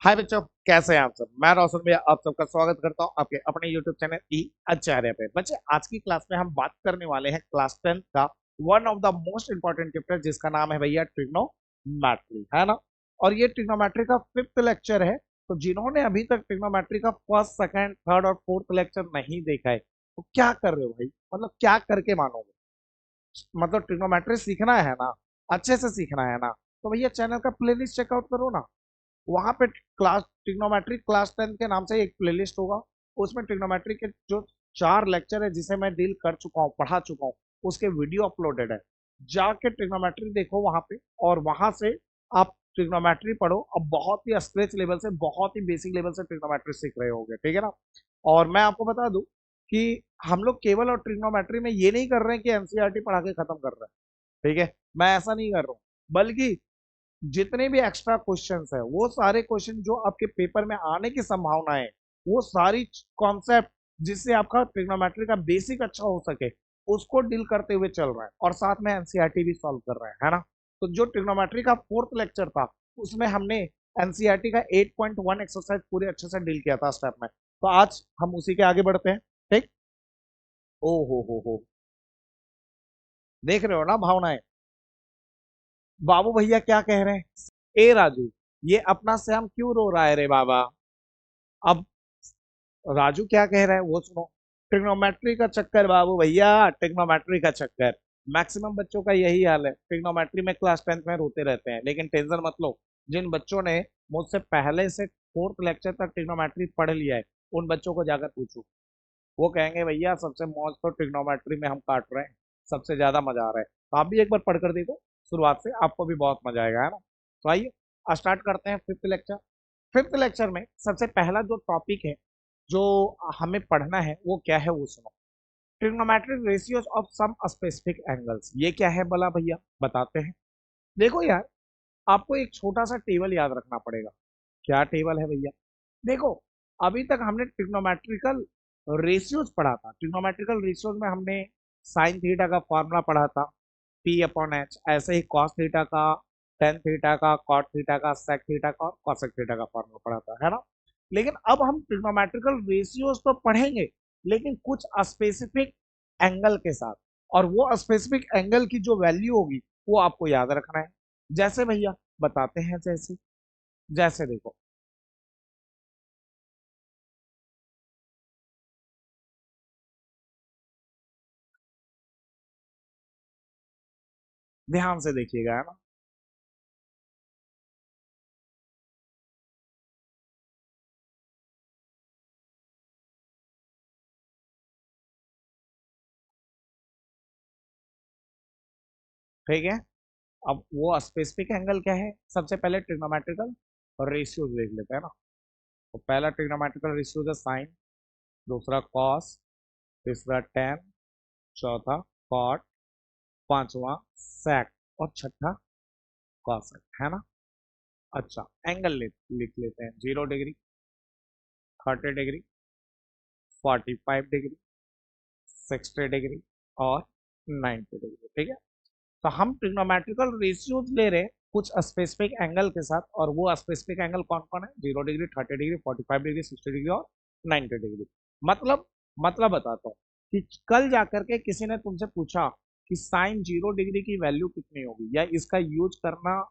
हाय बच्चों, कैसे हैं आप सब। मैं रोशन भैया आप सबका स्वागत करता हूं आपके अपने YouTube चैनल ई आचार्य पे। बच्चे, आज की क्लास में हम बात करने वाले हैं क्लास 10 का one of the most important chapter, जिसका नाम है भैया ट्रिग्नोमेट्री, है ना। और ये ट्रिग्नोमेट्री का 5th लेक्चर है। तो जिन्होंने अभी तक ट्रिग्नोमेट्री का फर्स्ट, सेकंड, थर्ड और फोर्थ लेक्चर नहीं देखा है, तो क्या कर रहे हो भाई। मतलब क्या करके मानोगे। मतलब ट्रिग्नोमेट्री सीखना है ना, अच्छे से सीखना है ना, तो भैया चैनल का प्लेलिस्ट चेकआउट करो ना। वहां पे क्लास ट्रिग्नोमेट्री क्लास 10 के नाम से एक प्लेलिस्ट होगा। उसमें ट्रिग्नोमेट्री के जो 4 लेक्चर है, जिसे मैं डील कर चुका हूँ, पढ़ा चुका हूँ, उसके वीडियो अपलोडेड है। जाके ट्रिग्नोमेट्री देखो वहां पे, और वहां से आप ट्रिग्नोमेट्री पढ़ो। अब बहुत ही स्क्रैच लेवल से, बहुत ही बेसिक लेवल से ट्रिग्नोमेट्री सीख रहे होगे, ठीक है ना। और मैं आपको बता दूं कि हम लोग केवल और ट्रिग्नोमेट्री में ये नहीं कर रहे हैं कि एनसीईआरटी पढ़ा के खत्म कर रहे हैं, ठीक है। मैं ऐसा नहीं कर रहा हूँ, बल्कि जितने भी एक्स्ट्रा क्वेश्चंस है, वो सारे क्वेश्चन जो आपके पेपर में आने की संभावना है, वो सारी कॉन्सेप्ट जिससे आपका ट्रिग्नोमेट्री का बेसिक अच्छा हो सके, उसको डील करते हुए चल रहा है। और साथ में एनसीईआरटी भी सॉल्व कर रहे हैं, है ना। तो जो ट्रिग्नोमेट्री का फोर्थ लेक्चर था, उसमें हमने एनसीईआरटी का 8.1 एक्सरसाइज पूरे अच्छे से डील किया था स्टेप में। तो आज हम उसी के आगे बढ़ते हैं, ठीक। ओ हो, देख रहे हो ना भावनाएं। बाबू भैया क्या कह रहे हैं, ए राजू, ये अपना श्याम क्यों रो रहा है रे बाबा। अब राजू क्या कह रहा है वो सुनो। ट्रिग्नोमेट्री का चक्कर बाबू भैया, ट्रिग्नोमेट्री का चक्कर। मैक्सिमम बच्चों का यही हाल है, ट्रिग्नोमेट्री में क्लास 10th में रोते रहते हैं। लेकिन टेंशन मत लो, जिन बच्चों ने मुझसे पहले से फोर्थ लेक्चर तक ट्रिग्नोमेट्री पढ़ लिया है, उन बच्चों को जाकर पूछो। वो कहेंगे भैया सबसे मौज तो ट्रिग्नोमेट्री में हम काट रहे हैं, सबसे ज्यादा मजा आ रहा है। तो आप भी एक बार पढ़कर देखो शुरुआत से, आपको भी बहुत मजा आएगा, है ना। तो आइए स्टार्ट करते हैं फिफ्थ लेक्चर। फिफ्थ लेक्चर में सबसे पहला जो टॉपिक है, जो हमें पढ़ना है, वो क्या है वो सुनो। Trigonometric ratios of some specific angles. ये क्या है भला भैया, बताते हैं। देखो यार, आपको एक छोटा सा टेबल याद रखना पड़ेगा। क्या टेबल है भैया, देखो। अभी तक हमने ट्रिग्नोमेट्रिकल रेशियोज पढ़ा था। ट्रिग्नोमेट्रिकल रेशियोज में हमने साइन थीटा का फॉर्मूला पढ़ा था, पी अपॉन एच। ऐसे ही कॉस थीटा का, टेन थीटा का, कॉट थीटा का, सेक थीटा का और कॉसेक थीटा का फॉर्मूला पढ़ा था, है ना। लेकिन अब हम ट्रिग्नोमेट्रिकल रेशियोज तो पढ़ेंगे, लेकिन कुछ स्पेसिफिक एंगल के साथ। और वो स्पेसिफिक एंगल की जो वैल्यू होगी, वो आपको याद रखना है। जैसे भैया बताते हैं, जैसे जैसे देखो, ध्यान से देखिएगा, है ना। ठीक है। अब वो स्पेसिफिक एंगल क्या है, सबसे पहले ट्रिग्नोमेट्रिकल रेशियोज देख लेते हैं ना। तो पहला ट्रिग्नोमेट्रिकल रेशियोज है साइन, दूसरा कॉस, तीसरा टेन, चौथा कॉट, पांचवा सेक और छठा कॉसेक, है ना। अच्छा, एंगल लिख लेते हैं। 0 डिग्री, 30 डिग्री, 45 डिग्री, 60 डिग्री और 90 डिग्री, ठीक है। तो हम ट्रिग्नोमेट्रिकल रेशियोज ले रहे हैं कुछ स्पेसिफिक एंगल के साथ। और वो स्पेसिफिक एंगल कौन कौन है, 0 डिग्री, 30 डिग्री, 45 डिग्री, 60 डिग्री और 90 डिग्री। मतलब बताता हूँ कि कल जाकर के किसी ने तुमसे पूछा कि साइन 0 डिग्री की वैल्यू कितनी होगी, या इसका यूज करना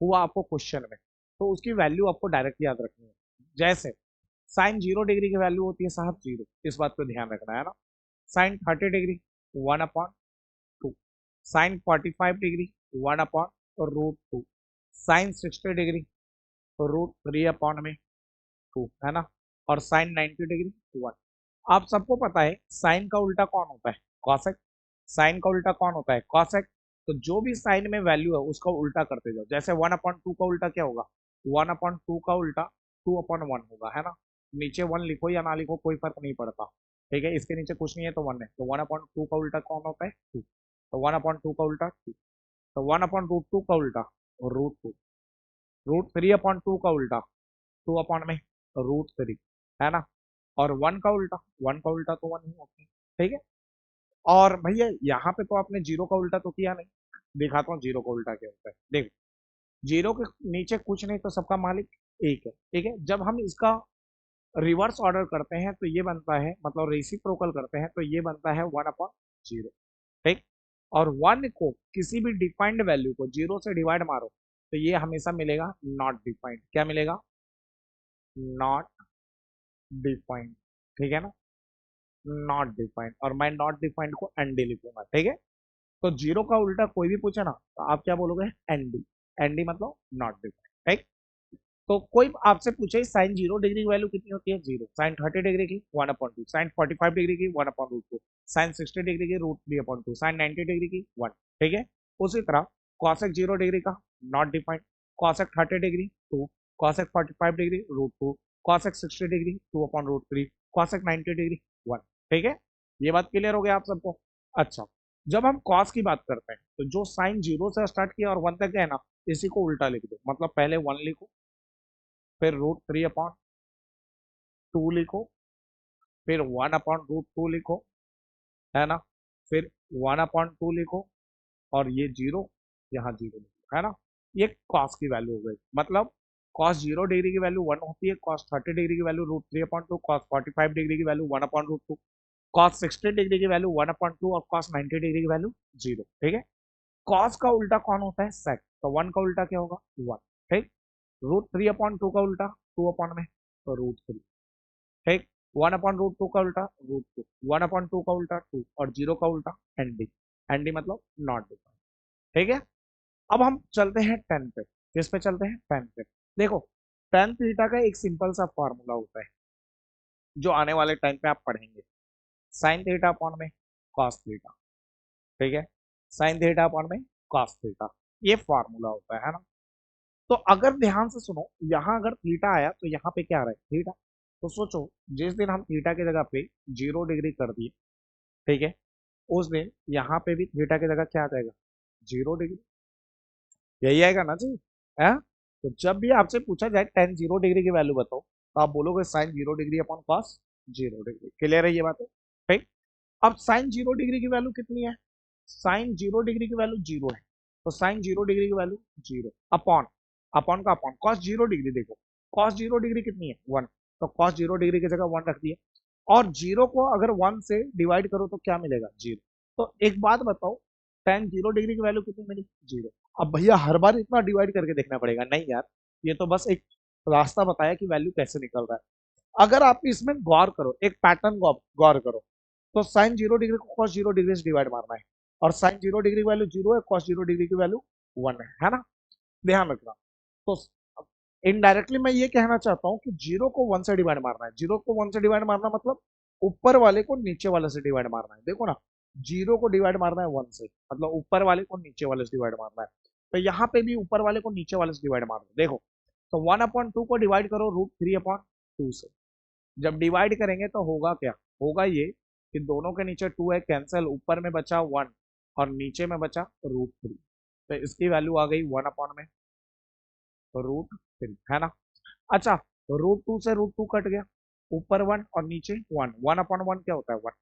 हुआ आपको क्वेश्चन में, तो उसकी वैल्यू आपको डायरेक्ट याद रखनी है। जैसे साइन 0 डिग्री की वैल्यू होती है साहब 0, इस बात को ध्यान रखना है ना। Sine 30 degree 1/2, sine 45 degree 1/√2, sine 60 degree √3/2, है ना। और साइन 90 डिग्री 1। आप सबको पता है साइन का उल्टा कौन होता है, कॉसेक। साइन का उल्टा कौन होता है, कॉसेक। तो जो भी साइन में वैल्यू है, उसका उल्टा करते जाओ। जैसे 1/2 का उल्टा क्या होगा, 1/2 का उल्टा 2/1 होगा, है ना। नीचे 1 लिखो या ना लिखो, कोई फर्क नहीं पड़ता, ठीक है। इसके नीचे कुछ नहीं है तो 1 है, तो 1/2 का उल्टा कौन होता है, 2। तो 1/2 का उल्टा 2। तो 1/√2 का उल्टा √2। √3/2 का उल्टा 2 में √3, है ना। और 1 का उल्टा, 1 का उल्टा तो 1 ही होता है, ठीक है। और भैया यहाँ पे तो आपने जीरो का उल्टा तो किया नहीं, दिखाता हूँ जीरो का उल्टा क्या होता है, देखो। जीरो के नीचे कुछ नहीं तो सबका मालिक एक है, ठीक है। जब हम इसका रिवर्स ऑर्डर करते हैं तो ये बनता है, मतलब रेसिप्रोकल करते हैं तो ये बनता है 1/0, ठीक। और वन को किसी भी डिफाइंड वैल्यू को जीरो से डिवाइड मारो तो ये हमेशा मिलेगा नॉट डिफाइंड। क्या मिलेगा? नॉट डिफाइंड, ठीक है ना, नॉट डिफाइंड। और मैं नॉट डिफाइंड को एनडी लिखूंगा, ठीक है। तो जीरो का उल्टा कोई भी पूछे ना तो आप क्या बोलोगे? एनडी। एनडी मतलब नॉट डिफाइंड, ठीक। तो कोई आपसे पूछे साइन 0 डिग्री की वैल्यू कितनी होती है? जीरो। साइन 30 डिग्री की 1/2, साइन 45 डिग्री की 1/√2, साइन 60 डिग्री की √3/2, साइन 90 डिग्री की 1, ठीक है। उसी तरह कॉसेक 0 डिग्री का not defined, cosec 30 degree 2, cosec 45 degree √2, cosec 60 degree 2/√3, cosec 90 degree 1, ठीक है। ये बात क्लियर हो गया आप सबको? अच्छा, जब हम कॉस की बात करते हैं तो जो साइन 0 से स्टार्ट किया और 1 तक है ना, इसी को उल्टा लिख दो। मतलब पहले 1 लिखो, फिर √3/2 लिखो, फिर 1/√2 लिखो, है ना, फिर 1/2 लिखो, और ये जीरो, यहाँ जीरो लिखो, है ना। ये कॉस की वैल्यू हो गई। मतलब कॉस 0 डिग्री की वैल्यू 1 होती है, कॉस 30 डिग्री की वैल्यू √3/2, कॉस 45 डिग्री की वैल्यू 1/√2, कॉस 60 डिग्री की वैल्यू 1/2 और कॉस 90 डिग्री की वैल्यू जीरो, ठीक है। कॉस का उल्टा कौन होता है? सेक। तो 1 का उल्टा क्या होगा? 1, ठीक। √3/2 का उल्टा 2 में तो √3, ठीक। 1/√2 का उल्टा √2, 1/2 का उल्टा 2, और जीरो का उल्टा एनडी। एनडी मतलब नॉट डिफाइंड, ठीक है। अब हम चलते हैं टेन पे। किस पे चलते हैं? टेन पे। देखो, टेन थीटा का एक सिंपल सा फॉर्मूला होता है जो आने वाले टाइम पे आप पढ़ेंगे। साइन थीटा अपॉन में कॉस थीटा, ठीक है। साइन थीटा अपॉन में कॉस थीटा, ये फॉर्मूला होता है ना। तो अगर ध्यान से सुनो, यहाँ अगर थीटा आया तो यहाँ पे क्या आ रहा है? थीटा। तो सोचो, जिस दिन हम थीटा की जगह पे 0 डिग्री कर दिए, ठीक है, उस दिन यहाँ पे भी थीटा की जगह क्या आ जाएगा? 0 डिग्री। यही आएगा ना जी, है। तो जब भी आपसे पूछा जाए टेन 0 डिग्री की वैल्यू बताओ तो आप बोलोगे sine 0 degree upon cos 0 degree. Clear है ये बात है? ठीक। अब साइन 0 डिग्री की वैल्यू कितनी है? साइन 0 डिग्री की वैल्यू जीरो है। तो साइन 0 डिग्री की वैल्यू जीरो अपॉन, अपॉन का अपॉन कॉस 0 डिग्री। देखो, कॉस 0 डिग्री कितनी है? 1। तो कॉस 0 डिग्री की जगह 1 रख दिया, और जीरो को अगर 1 से डिवाइड करो तो क्या मिलेगा? जीरो। तो एक बात बताओ, टेन 0 डिग्री की वैल्यू कितनी मिली? जीरो। अब भैया हर बार इतना डिवाइड करके देखना पड़ेगा? नहीं यार, ये तो बस एक रास्ता बताया कि वैल्यू कैसे निकल रहा है। अगर आप इसमें गौर करो, एक पैटर्न गौर करो, तो साइन 0 डिग्री को कॉस 0 डिग्री से डिवाइड मारना है, और साइन 0 डिग्री की वैल्यू जीरो है, कॉस 0 डिग्री की वैल्यू 1 है ना। ध्यान रखना। तो इनडायरेक्टली मैं ये कहना चाहता हूँ कि जीरो को 1 से डिवाइड मारना है। जीरो को 1 से डिवाइड मारना मतलब ऊपर वाले को नीचे वाले से डिवाइड मारना है। देखो ना, जीरो को डिवाइड मारना है 1 से, मतलब ऊपर वाले को नीचे वाले से डिवाइड मारना है। तो यहाँ पे भी ऊपर वाले को नीचे वाले से डिवाइड मारना है। देखो, तो 1/2 को डिवाइड करो √3/2 से। जब डिवाइड करेंगे तो होगा क्या? होगा ये कि दोनों के नीचे 2 है, कैंसिल, ऊपर में बचा 1 और नीचे में बचा √3। तो इसकी वैल्यू आ गई 1/√3, है ना। अच्छा, √2 से √2 कट गया, ऊपर 1 और नीचे 1, 1/1 क्या होता है? 1।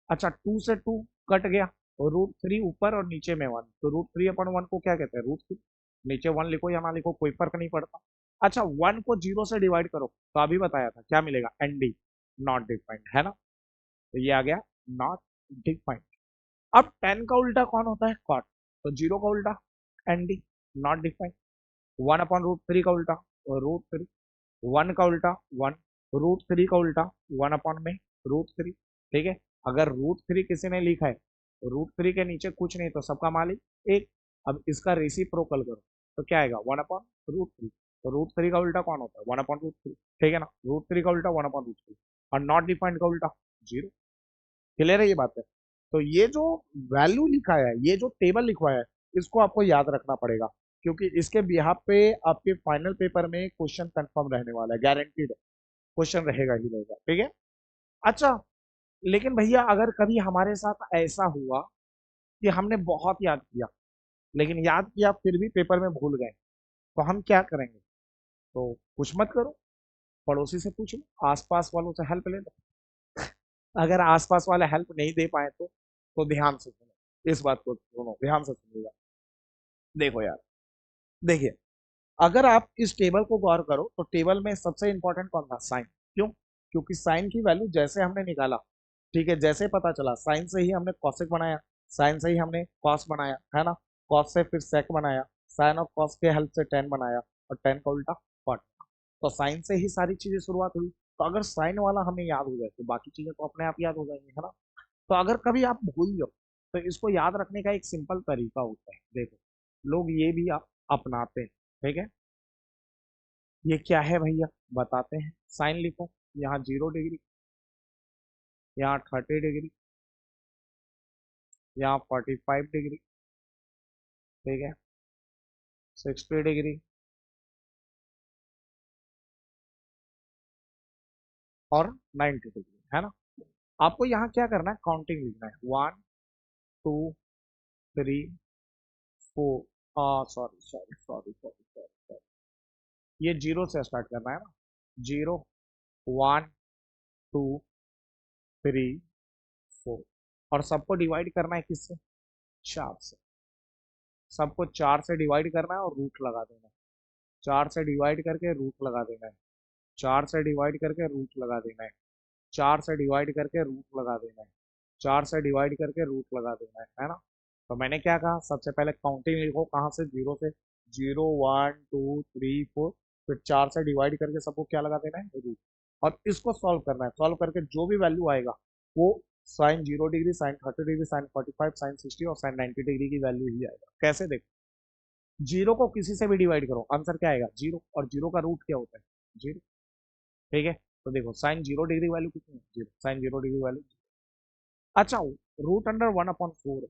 अच्छा, 2 से 2 कट गया, √3 ऊपर और नीचे में 1, तो √3/1 को क्या कहते हैं? √3। नीचे 1 लिखो या ना लिखो कोई फर्क नहीं पड़ता। अच्छा, 1 को 0 से डिवाइड करो तो अभी बताया था क्या मिलेगा? एनडी, नॉट डिफाइंड, है ना। तो ये आ गया नॉट डिफाइंड। अब 10 का उल्टा कौन होता है? कॉट। तो 0 का उल्टा एनडी, नॉट डिफाइंड। 1/√3 का उल्टा √3, 1 का उल्टा 1, √3 का उल्टा 1 में √3, ठीक है। अगर √3 किसी ने लिखा है, √3 के नीचे कुछ नहीं तो सबका मालिक एक। अब इसका रेसिप्रोकल करो तो क्या आएगा? 1/√3। तो √3 का उल्टा कौन होता है? 1/√3, ठीक है ना। √3 का उल्टा 1/√3, और नॉट डिफाइंड का उल्टा जीरो। क्लियर है ये बात है? तो ये जो वैल्यू लिखा है, ये जो टेबल लिखवाया है, इसको आपको याद रखना पड़ेगा, क्योंकि इसके बिहाफ पे आपके फाइनल पेपर में क्वेश्चन कंफर्म रहने वाला है, गारंटीड क्वेश्चन रहेगा ही रहेगा, ठीक है। अच्छा, लेकिन भैया अगर कभी हमारे साथ ऐसा हुआ कि हमने बहुत याद किया, लेकिन याद किया फिर भी पेपर में भूल गए, तो हम क्या करेंगे? तो कुछ मत करो, पड़ोसी से पूछ लो, आसपास वालों से हेल्प ले लो। अगर आसपास वाले हेल्प नहीं दे पाए तो ध्यान से सुनो, इस बात को सुनो, ध्यान से सुनिएगा। देखो यार, देखिए, अगर आप इस टेबल को गौर करो तो टेबल में सबसे इंपॉर्टेंट कौन था? साइन। क्यों? क्योंकि साइन की वैल्यू जैसे हमने निकाला, ठीक है, जैसे पता चला, साइन से ही हमने कॉसेक बनाया, साइन से ही हमने कॉस बनाया, है ना, कॉस से फिर सेक बनाया, साइन और कॉस के हेल्प से टेन बनाया, और टेन का उल्टा कॉट। तो साइन से ही सारी चीजें शुरुआत हुई। तो अगर साइन वाला हमें याद हो जाए तो बाकी चीजें तो अपने आप याद हो जाएंगी, है ना। तो अगर कभी आप भूल जाओ तो इसको याद रखने का एक सिंपल तरीका होता है, देखो, लोग ये भी अपनाते हैं, ठीक है। ये क्या है भैया, बताते हैं। साइन लिखो, यहाँ 0 डिग्री, यहाँ 30 डिग्री, यहाँ 45 डिग्री, ठीक है, 60 डिग्री और 90 डिग्री, है ना। आपको यहाँ क्या करना है, काउंटिंग लिखना है, 1 2 3 4, sorry sorry sorry sorry sorry, ये 0 से स्टार्ट करना है ना, 0 1 2 3 4, और सबको डिवाइड करना है किससे? 4 से। सबको 4 से डिवाइड करना है और रूट लगा देना है, 4 से डिवाइड करके रूट लगा देना है, 4 से डिवाइड करके रूट लगा देना है, 4 से डिवाइड करके रूट लगा देना है, 4 से डिवाइड करके रूट लगा देना है ना। तो मैंने क्या कहा, सबसे पहले काउंटिंग लिखो, कहाँ से? 0 से। 0 1 2 3 4, फिर 4 से डिवाइड करके सबको क्या लगा देना है? रूट। और इसको सॉल्व करना है, सॉल्व करके जो भी वैल्यू आएगा वो sine 0 degree, sine 30 degree, sine 45, sine 60 और साइन 90 डिग्री की वैल्यू ही आएगा। कैसे? देखो, जीरो को किसी से भी डिवाइड करो, आंसर क्या आएगा? जीरो। और जीरो का रूट क्या होता है? जीरो, ठीक है। तो देखो, साइन 0 डिग्री वैल्यू कितनी है? जीरो। साइन 0 डिग्री वैल्यू, अच्छा, रूट अंडर 1/4 है,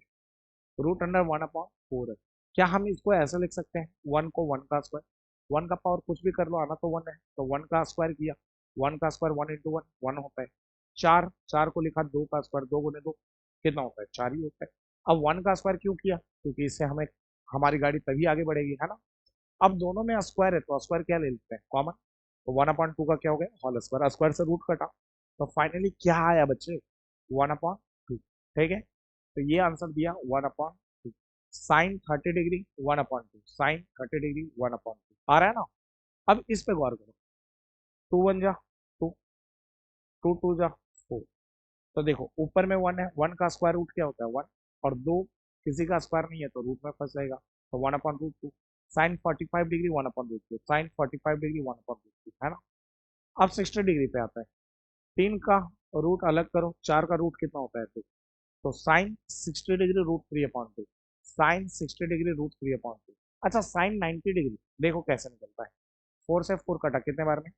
रूट अंडर 1/4 है। क्या हम इसको ऐसे लिख सकते हैं, 1 को 1 का स्क्वायर, 1 का पावर कुछ भी कर लो, आना तो 1 है, तो 1 का स्क्वायर किया, 1 का स्क्वायर 1 × 1 1 होता है। चार, चार को लिखा 2 का स्क्वायर, 2 × 2 कितना होता है? 4 ही होता है। अब 1 का स्क्वायर क्यों किया? क्योंकि इससे हमें हमारी गाड़ी तभी आगे बढ़ेगी, है ना। अब दोनों में स्क्वायर है तो स्क्वायर क्या ले लेते हैं? कॉमन। तो 1/2 का क्या हो गया? होल स्क्वायर, स्क्वायर से रूट कटा, तो फाइनली क्या आया बच्चे? 1/2, ठीक है। तो ये आंसर दिया 1/2। साइन 30 डिग्री 1/2, साइन 30 डिग्री 1/2 आ रहा है ना। अब इस पे गौर करो, 2 1 जा 2, 2 2 जा 4। तो देखो, ऊपर में 1 है, 1 का स्क्वायर रूट क्या होता है? 1, और 2 किसी का स्क्वायर नहीं है तो रूट में फंस जाएगा, तो 1/√2। साइन 45 डिग्री 1/√2, साइन 45 डिग्री 1/√2, है ना। अब 60 डिग्री पे आता है, 3 का रूट अलग करो, 4 का रूट कितना होता है? 2। तो साइन 60 डिग्री √3/2, साइन 60 डिग्री √3/2। अच्छा, साइन 90 डिग्री देखो कैसे निकलता है, 4 से 4 कटा कितने बार में?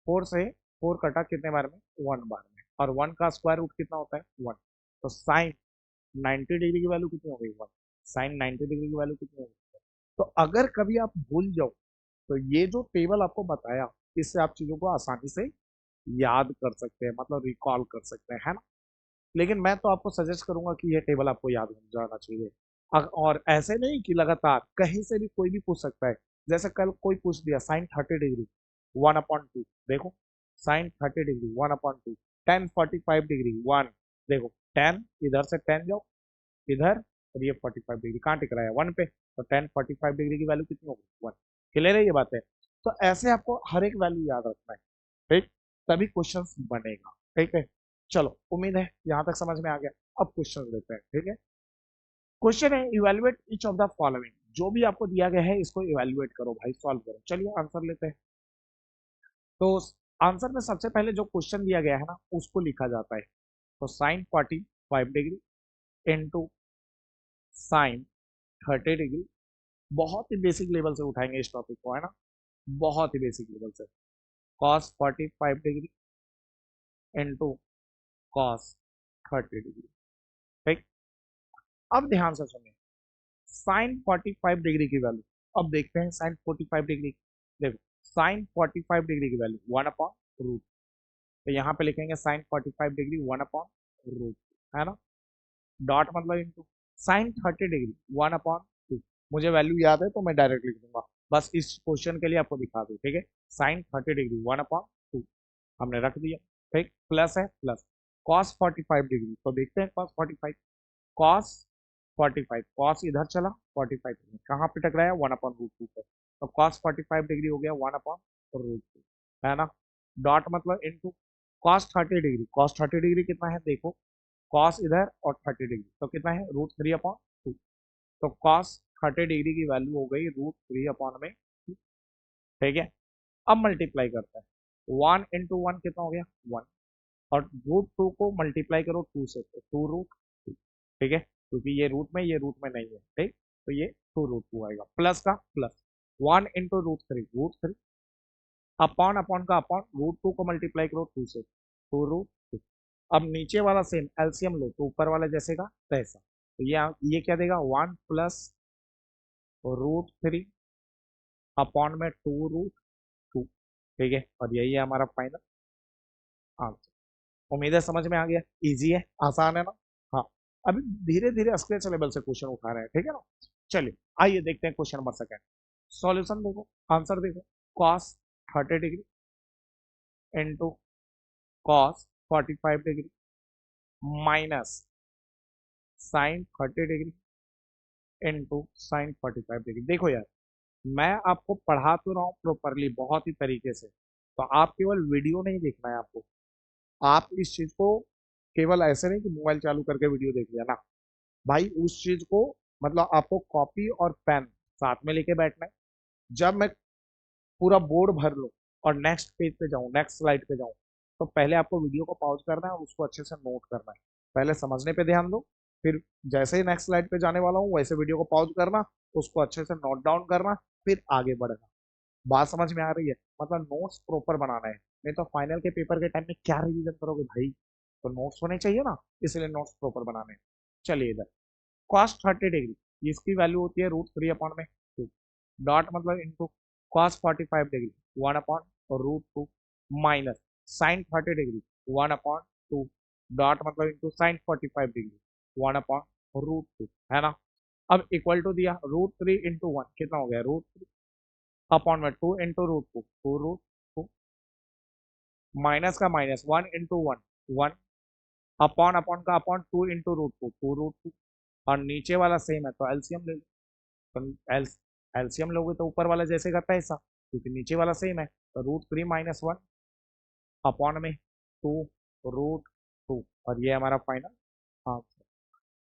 4 से 4 कटा कितने बार में? 1 बार में। और 1 का स्क्वायर रूट कितना होता है? 1। तो साइन 90 डिग्री की वैल्यू कितनी हो गई? 1। साइन 90 डिग्री की वैल्यू कितनी हो गई? तो अगर कभी आप भूल जाओ तो ये जो टेबल आपको बताया, इससे आप चीजों को आसानी से याद कर सकते हैं, मतलब रिकॉल कर सकते हैं, है ना। लेकिन मैं तो आपको सजेस्ट करूंगा कि ये टेबल आपको याद हो जाना चाहिए। और ऐसे नहीं कि लगातार कहीं से भी कोई भी पूछ सकता है। जैसे कल कोई पूछ दिया साइन 30 डिग्री 1/2, देखो, साइन 30 डिग्री 1/2, टेन 45 डिग्री 1, देखो, टेन इधर से 10 जाओ इधर, और ये 45 डिग्री कहाँ टिक रहा है? 1 पे, तो टेन 45 डिग्री की वैल्यू कितनी होगी? 1। क्लियर है ये बात है? तो ऐसे आपको हर एक वैल्यू याद रखना है, ठीक, तभी क्वेश्चन बनेगा, ठीक है। चलो, उम्मीद है यहाँ तक समझ में आ गया। अब क्वेश्चन लेते हैं, ठीक है। क्वेश्चन है, evaluate each of the following. जो भी आपको दिया गया है इसको इवेलुएट करो भाई, सॉल्व करो। चलिए आंसर लेते हैं। तो आंसर में सबसे पहले जो क्वेश्चन दिया गया है ना उसको लिखा जाता है। तो sine 45 degree into sine 30 degree, बहुत ही बेसिक लेवल से उठाएंगे इस टॉपिक को, है ना, बहुत ही बेसिक लेवल से। Cos 45 degree into cos 30 degree, ठीक। अब ध्यान से सुनिए, साइन 45 डिग्री की वैल्यू, अब देखते हैं साइन 45 डिग्री। देखो, साइन 45 डिग्री की वैल्यू 1/√, तो यहाँ पे लिखेंगे साइन 45 डिग्री 1/√, है ना, डॉट मतलब इंटू साइन 30 डिग्री 1/2। मुझे वैल्यू याद है तो मैं डायरेक्ट लिख दूंगा, बस इस क्वेश्चन के लिए आपको दिखा दूँ, ठीक है। साइन 30 डिग्री 1/2 हमने रख दिया, ठीक, प्लस है प्लस, कॉस 45 डिग्री, तो देखते हैं कॉस 45, कॉस 45 कॉस इधर चला 45 कहाँ पे टकराया 1/√2 पे, तो कॉस 45 डिग्री हो गया 1/√2, है ना। डॉट मतलब into cos 30 degree, cos 30 degree कितना है देखो, कॉस इधर और 30 डिग्री तो कितना है √3/2, तो कॉस 30 डिग्री की वैल्यू हो गई √3/2, ठीक है। अब मल्टीप्लाई करते हैं, 1 × 1 कितना हो गया 1, और √2 को मल्टीप्लाई करो 2 से तो 2√2, ठीक है, क्योंकि ये रूट में नहीं है, ठीक, तो ये 2√2 आएगा, प्लस का प्लस 1 × √3, अपॉन अपॉन का अपॉन, √2 को मल्टीप्लाई करो 2 से 2√2। अब नीचे वाला सेम एलसीएम लो तो ऊपर वाला जैसे का तैसा, तो ये क्या देगा 1 + √3 अपॉन में 2√2, ठीक है, और यही है हमारा फाइनल आंसर। उम्मीद है समझ में आ गया, इजी है, आसान है ना। हाँ, अभी धीरे धीरे स्क्रैच लेवल से क्वेश्चन उठा रहे हैं, ठीक है ना। चलिए आइए देखते हैं क्वेश्चन नंबर सेकंड। सॉल्यूशन देखो, आंसर देखो, cos 30 degree into cos 45 degree minus sine 30 degree into sine 45 degree. देखो यार, मैं आपको पढ़ा तो रहा हूँ प्रॉपरली बहुत ही तरीके से, तो आप केवल वीडियो नहीं देखना है आपको, आप इस चीज को केवल ऐसे नहीं कि मोबाइल चालू करके वीडियो देख लिया ना भाई, उस चीज को मतलब आपको कॉपी और पेन साथ में लेके बैठना है। जब मैं पूरा बोर्ड भर लूं और नेक्स्ट पेज पे जाऊं, नेक्स्ट स्लाइड पे जाऊं, तो पहले आपको वीडियो को पॉज करना है और उसको अच्छे से नोट करना है। पहले समझने पे ध्यान दो, फिर जैसे ही नेक्स्ट स्लाइड पे जाने वाला हूँ वैसे वीडियो को पॉज करना, उसको अच्छे से नोट डाउन करना, फिर आगे बढ़ना। बात समझ में आ रही है, मतलब नोट्स प्रॉपर बनाना है, नहीं तो फाइनल के पेपर के टाइम में क्या रिवीजन करोगे भाई, तो नोट्स होने चाहिए ना, इसलिए नोट्स प्रॉपर बनाने हैं। चलिए इधर कॉस 30 डिग्री, इसकी वैल्यू होती है √3/2, डॉट मतलब into cos 45 degree 1/√2 minus sine 30 degree 1/2, dot मतलब इंटू साइन 45 डिग्री 1/√2, है ना। अब इक्वल टू दिया √3 × 1 कितना हो गया √3 अपॉन में 2 × √2 2√2 माइनस का माइनस 1 × 1 1 अपॉन अपॉन का अपॉन 2 × √2 2√2, और नीचे वाला सेम है तो एलसीएम ले लो, तो एलसीएम लोगे तो ऊपर वाला जैसे का तैसा, क्योंकि नीचे वाला सेम है, तो √3 - 1 अपॉन में 2√2, और ये हमारा फाइनल आंसर।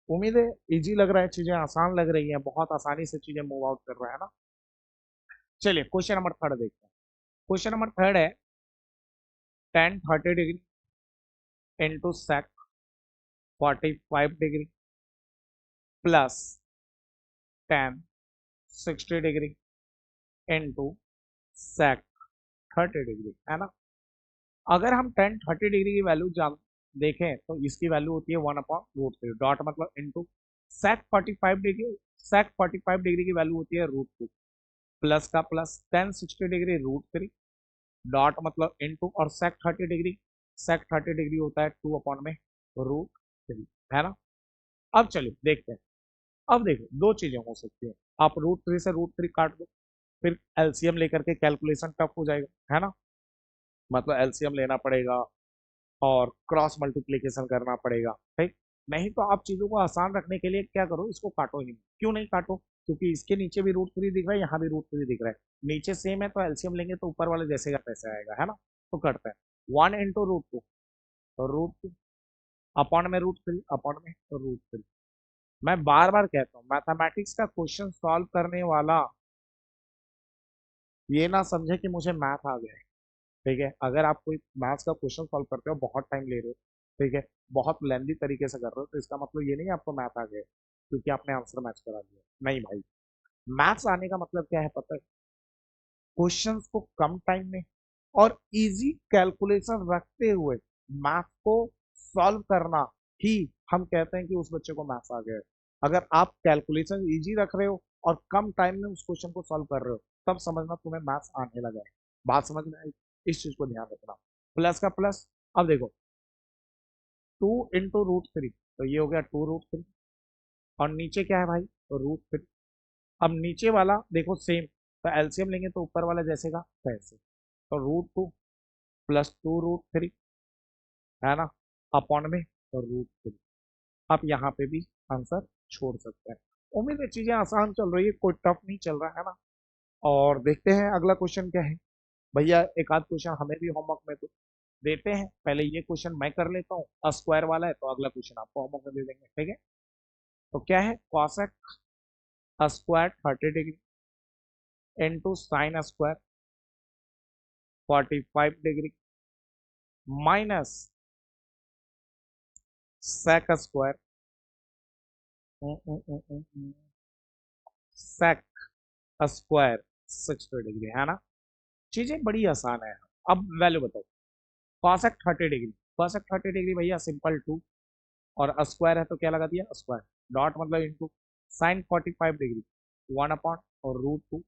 उम्मीद है इजी लग रहा है, चीजें आसान लग रही हैं, बहुत आसानी से चीजें मूव आउट कर रहा है ना। चलिए क्वेश्चन नंबर थर्ड देखते हैं। क्वेश्चन नंबर थर्ड है tan 30 degree into sec 45 degree plus tan 60 degree into sec 30 degree, है ना। अगर हम tan 30 डिग्री की वैल्यू जान देखें तो इसकी वैल्यू होती है 1/√3, डॉट मतलब इंटू sec 45 डिग्री की वैल्यू होती है √2, प्लस का प्लस tan 60 डिग्री √3, डॉट मतलब इंटू और sec 30 डिग्री होता है 2/√3, है ना। अब चलिए देखते हैं, अब देखो दो चीजें हो सकती है, आप √3 से √3 काट दो, फिर एलसीएम लेकर के कैलकुलेशन टफ हो जाएगा, है ना, मतलब एलसीएम लेना पड़ेगा और क्रॉस मल्टीप्लीकेशन करना पड़ेगा, ठीक। नहीं तो आप चीजों को आसान रखने के लिए क्या करो, इसको काटो ही नहीं। क्यों नहीं काटो, क्योंकि इसके नीचे भी √3 दिख रहा है, यहाँ भी √3 दिख रहा है, नीचे सेम है तो एलसीएम लेंगे तो ऊपर वाले जैसे का तैसे आएगा, है ना। तो करते हैं 1 × √2 तो √2 अपॉन में √3 अपॉन में √3। मैं बार बार कहता हूँ मैथमेटिक्स का क्वेश्चन सॉल्व करने वाला ये ना समझे कि मुझे मैथ आ गया है, ठीक है। अगर आप कोई मैथ्स का क्वेश्चन सॉल्व करते हो, बहुत टाइम ले रहे हो, ठीक है, बहुत लेंदी तरीके से कर रहे हो, तो इसका मतलब ये नहीं आपको मैथ आ गया है क्योंकि आपने आंसर मैच करा दिया, नहीं भाई। मैथ्स आने का मतलब क्या है पता है, क्वेश्चंस को कम टाइम में और इजी कैलकुलेशन रखते हुए मैथ को सॉल्व करना ही हम कहते हैं कि उस बच्चे को मैथ्स आ गया है। अगर आप कैलकुलेशन इजी रख रहे हो और कम टाइम में उस क्वेश्चन को सॉल्व कर रहे हो, तब समझना तुम्हें मैथ्स आने लगा है। बात समझ में आई, इस चीज को ध्यान रखना। प्लस का प्लस, अब देखो 2 × √3 तो ये हो गया 2√3, और नीचे क्या है भाई √3। अब नीचे वाला देखो सेम, तो एलसीएम लेंगे तो ऊपर वाला जैसे का तैसे, तो √2 प्लस 2√3, है ना, अपॉन में √3। अब यहाँ पे भी आंसर छोड़ सकते हैं। उम्मीद है चीजें आसान चल रही है, कोई टफ नहीं चल रहा है ना। और देखते हैं अगला क्वेश्चन क्या है। भैया एक आध क्वेश्चन हमें भी होमवर्क में तो देते हैं, पहले ये क्वेश्चन मैं कर लेता हूँ, स्क्वायर वाला है, तो अगला क्वेश्चन आपको होमवर्क में दे देंगे, ठीक है। तो क्या है, cosec square 30 degree into sine square 45 degree minus sec square sec square 60 degree, है ना। चीजें बड़ी आसान है। अब वैल्यू बताओ। कॉसेक 30 डिग्री, कॉसेक 30 डिग्री भैया सिंपल 2, और स्क्वायर है तो क्या लगा दिया स्क्वायर, डॉट मतलब इंटू साइन 45 डिग्री 1 अपॉन और रूट 2,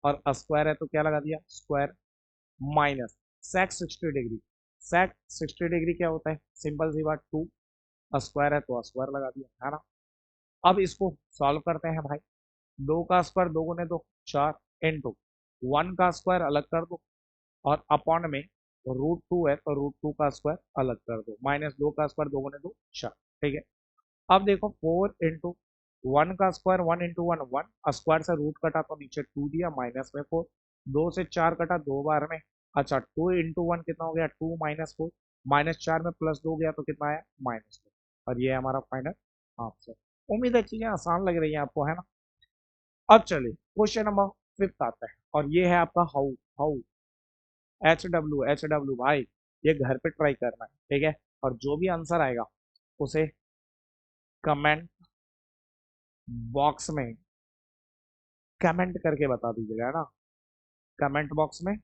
और स्क्वायर है तो क्या लगा दिया स्क्वायर, माइनस सेक 60 डिग्री। सेक 60 डिग्री क्या होता है, सिंपल सी बात 2, स्क्वायर है तो स्क्वायर लगा दिया, है ना। अब इसको सॉल्व करते हैं भाई। 2 का स्क्वायर 2 गुने 2 4 इंटू 1 का स्क्वायर अलग कर दो, और अपॉन में रूट 2 है तो रूट 2 का स्क्वायर अलग कर दो, माइनस 2 का स्क्वायर 2 गुने 2 4, ठीक है। अब देखो 4 इंटू 1 का स्क्वायर 1 इंटू 1 स्क्वायर से रूट कटा तो नीचे 2 दिया, माइनस में 4, 2 से 4 कटा 2 बार में, अच्छा 2 इंटू 1 कितना हो गया 2 - 4, -4 में +2 गया तो कितना आया -2, और ये हमारा फाइनल आंसर। उम्मीद है चीजें आसान लग रही है आपको, है ना। अब चलिए क्वेश्चन नंबर 5 आता है, और ये है आपका हाउ। हाउ एच डब्ल्यू भाई, ये घर पे ट्राई करना है, ठीक है। और जो भी आंसर आएगा उसे कमेंट बॉक्स में कमेंट करके बता दीजिएगा, है ना। कमेंट बॉक्स में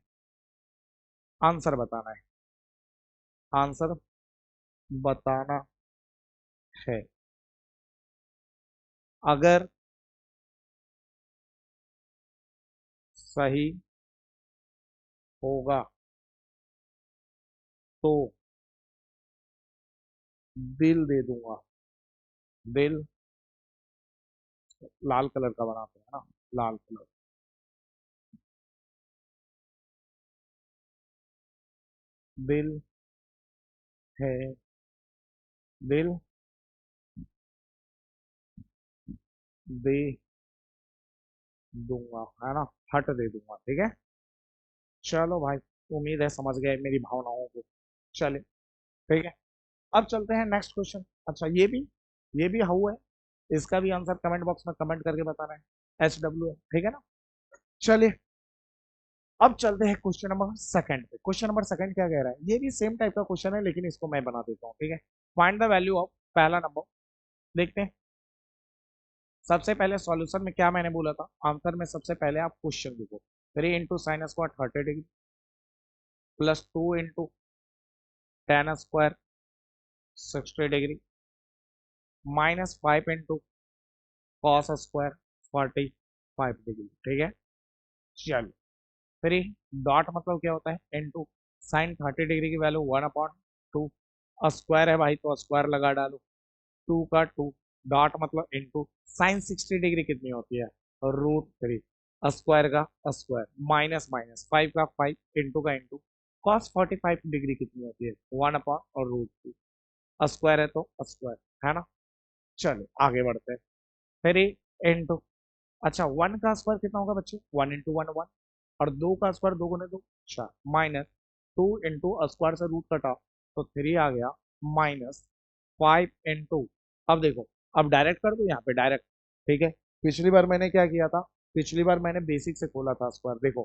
आंसर बताना है, आंसर बताना है। अगर सही होगा तो दिल दे दूंगा। दिल लाल कलर का बनाते हैं ना, लाल कलर। दिल है, दिल दे दूंगा, है ना, हट दे दूंगा, ठीक है। चलो भाई, उम्मीद है समझ गए मेरी भावनाओं को। चले, ठीक है। अब चलते हैं नेक्स्ट क्वेश्चन। अच्छा ये भी हाउ है, इसका भी आंसर कमेंट बॉक्स में कमेंट करके बताना है, SW है, ठीक है ना। चलिए अब चलते हैं क्वेश्चन नंबर सेकंड पे। क्वेश्चन नंबर सेकंड क्या कह रहा है, ये भी सेम टाइप का क्वेश्चन है, लेकिन इसको मैं बना देता हूँ, ठीक है। फाइंड द वैल्यू ऑफ पहला नंबर। देखते हैं। सबसे पहले सॉल्यूशन में क्या मैंने बोला था, आंसर में सबसे पहले आप क्वेश्चन देखो। 3 into sine square 30 degree +2 into tan square 60 degree -5 into cos square 45 degree, ठीक है। चलो 3 डॉट मतलब क्या होता है इंटू साइन 30 डिग्री की वैल्यू 1/2, स्क्वायर है भाई तो स्क्वायर लगा डालो, 2 का 2, डॉट मतलब इंटू साइन 60 डिग्री कितनी होती है, √3, स्क्वायर का स्क्वायर, माइनस माइनस 5 का 5 इंटू का इंटू कॉस 45 डिग्री कितनी होती है 1/, और √2, स्क्वायर है तो स्क्वायर, है ना। चलो आगे बढ़ते हैं। फिर इंटू, अच्छा 1 का स्क्वायर कितना होगा बच्चे, 1 इंटू 1 1, और 2 का स्क्वायर 2 गुने 2 4, माइनस 2 इंटू स्क्वायर से रूट कटा तो 3 आ गया, -5 इंटू, अब देखो, अब डायरेक्ट कर दो यहाँ पे डायरेक्ट, ठीक है। पिछली बार मैंने क्या किया था, पिछली बार मैंने बेसिक से खोला था स्क्वायर, देखो,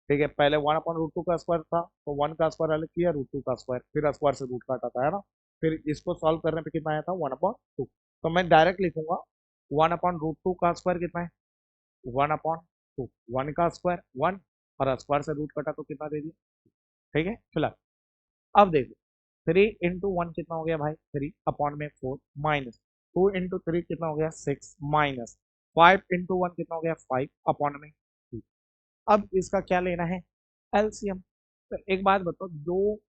ठीक है। पहले 1/√2 का स्क्वायर था तो 1 का स्क्वायर अलग किया, √2 का स्क्वायर, फिर स्क्वायर से रूट काटा था, है ना। फिर इसको सॉल्व करने पे कितना आया था 1/2, तो मैं डायरेक्ट लिखूंगा 1/√2 का स्क्वायर कितना है 1/2, 1 का स्क्वायर 1, और स्क्वायर से रूट कटा तो कितना दे दिया, ठीक है। फिलहाल अब देखो 3 इंटू 1 कितना हो गया भाई 3/4, माइनस 2 इंटू 3 कितना हो गया 6, माइनस 5 इंटू 1 कितना हो गया 5/2। अब इसका क्या लेना है, एलसीएम। तो एक बात बताओ, दो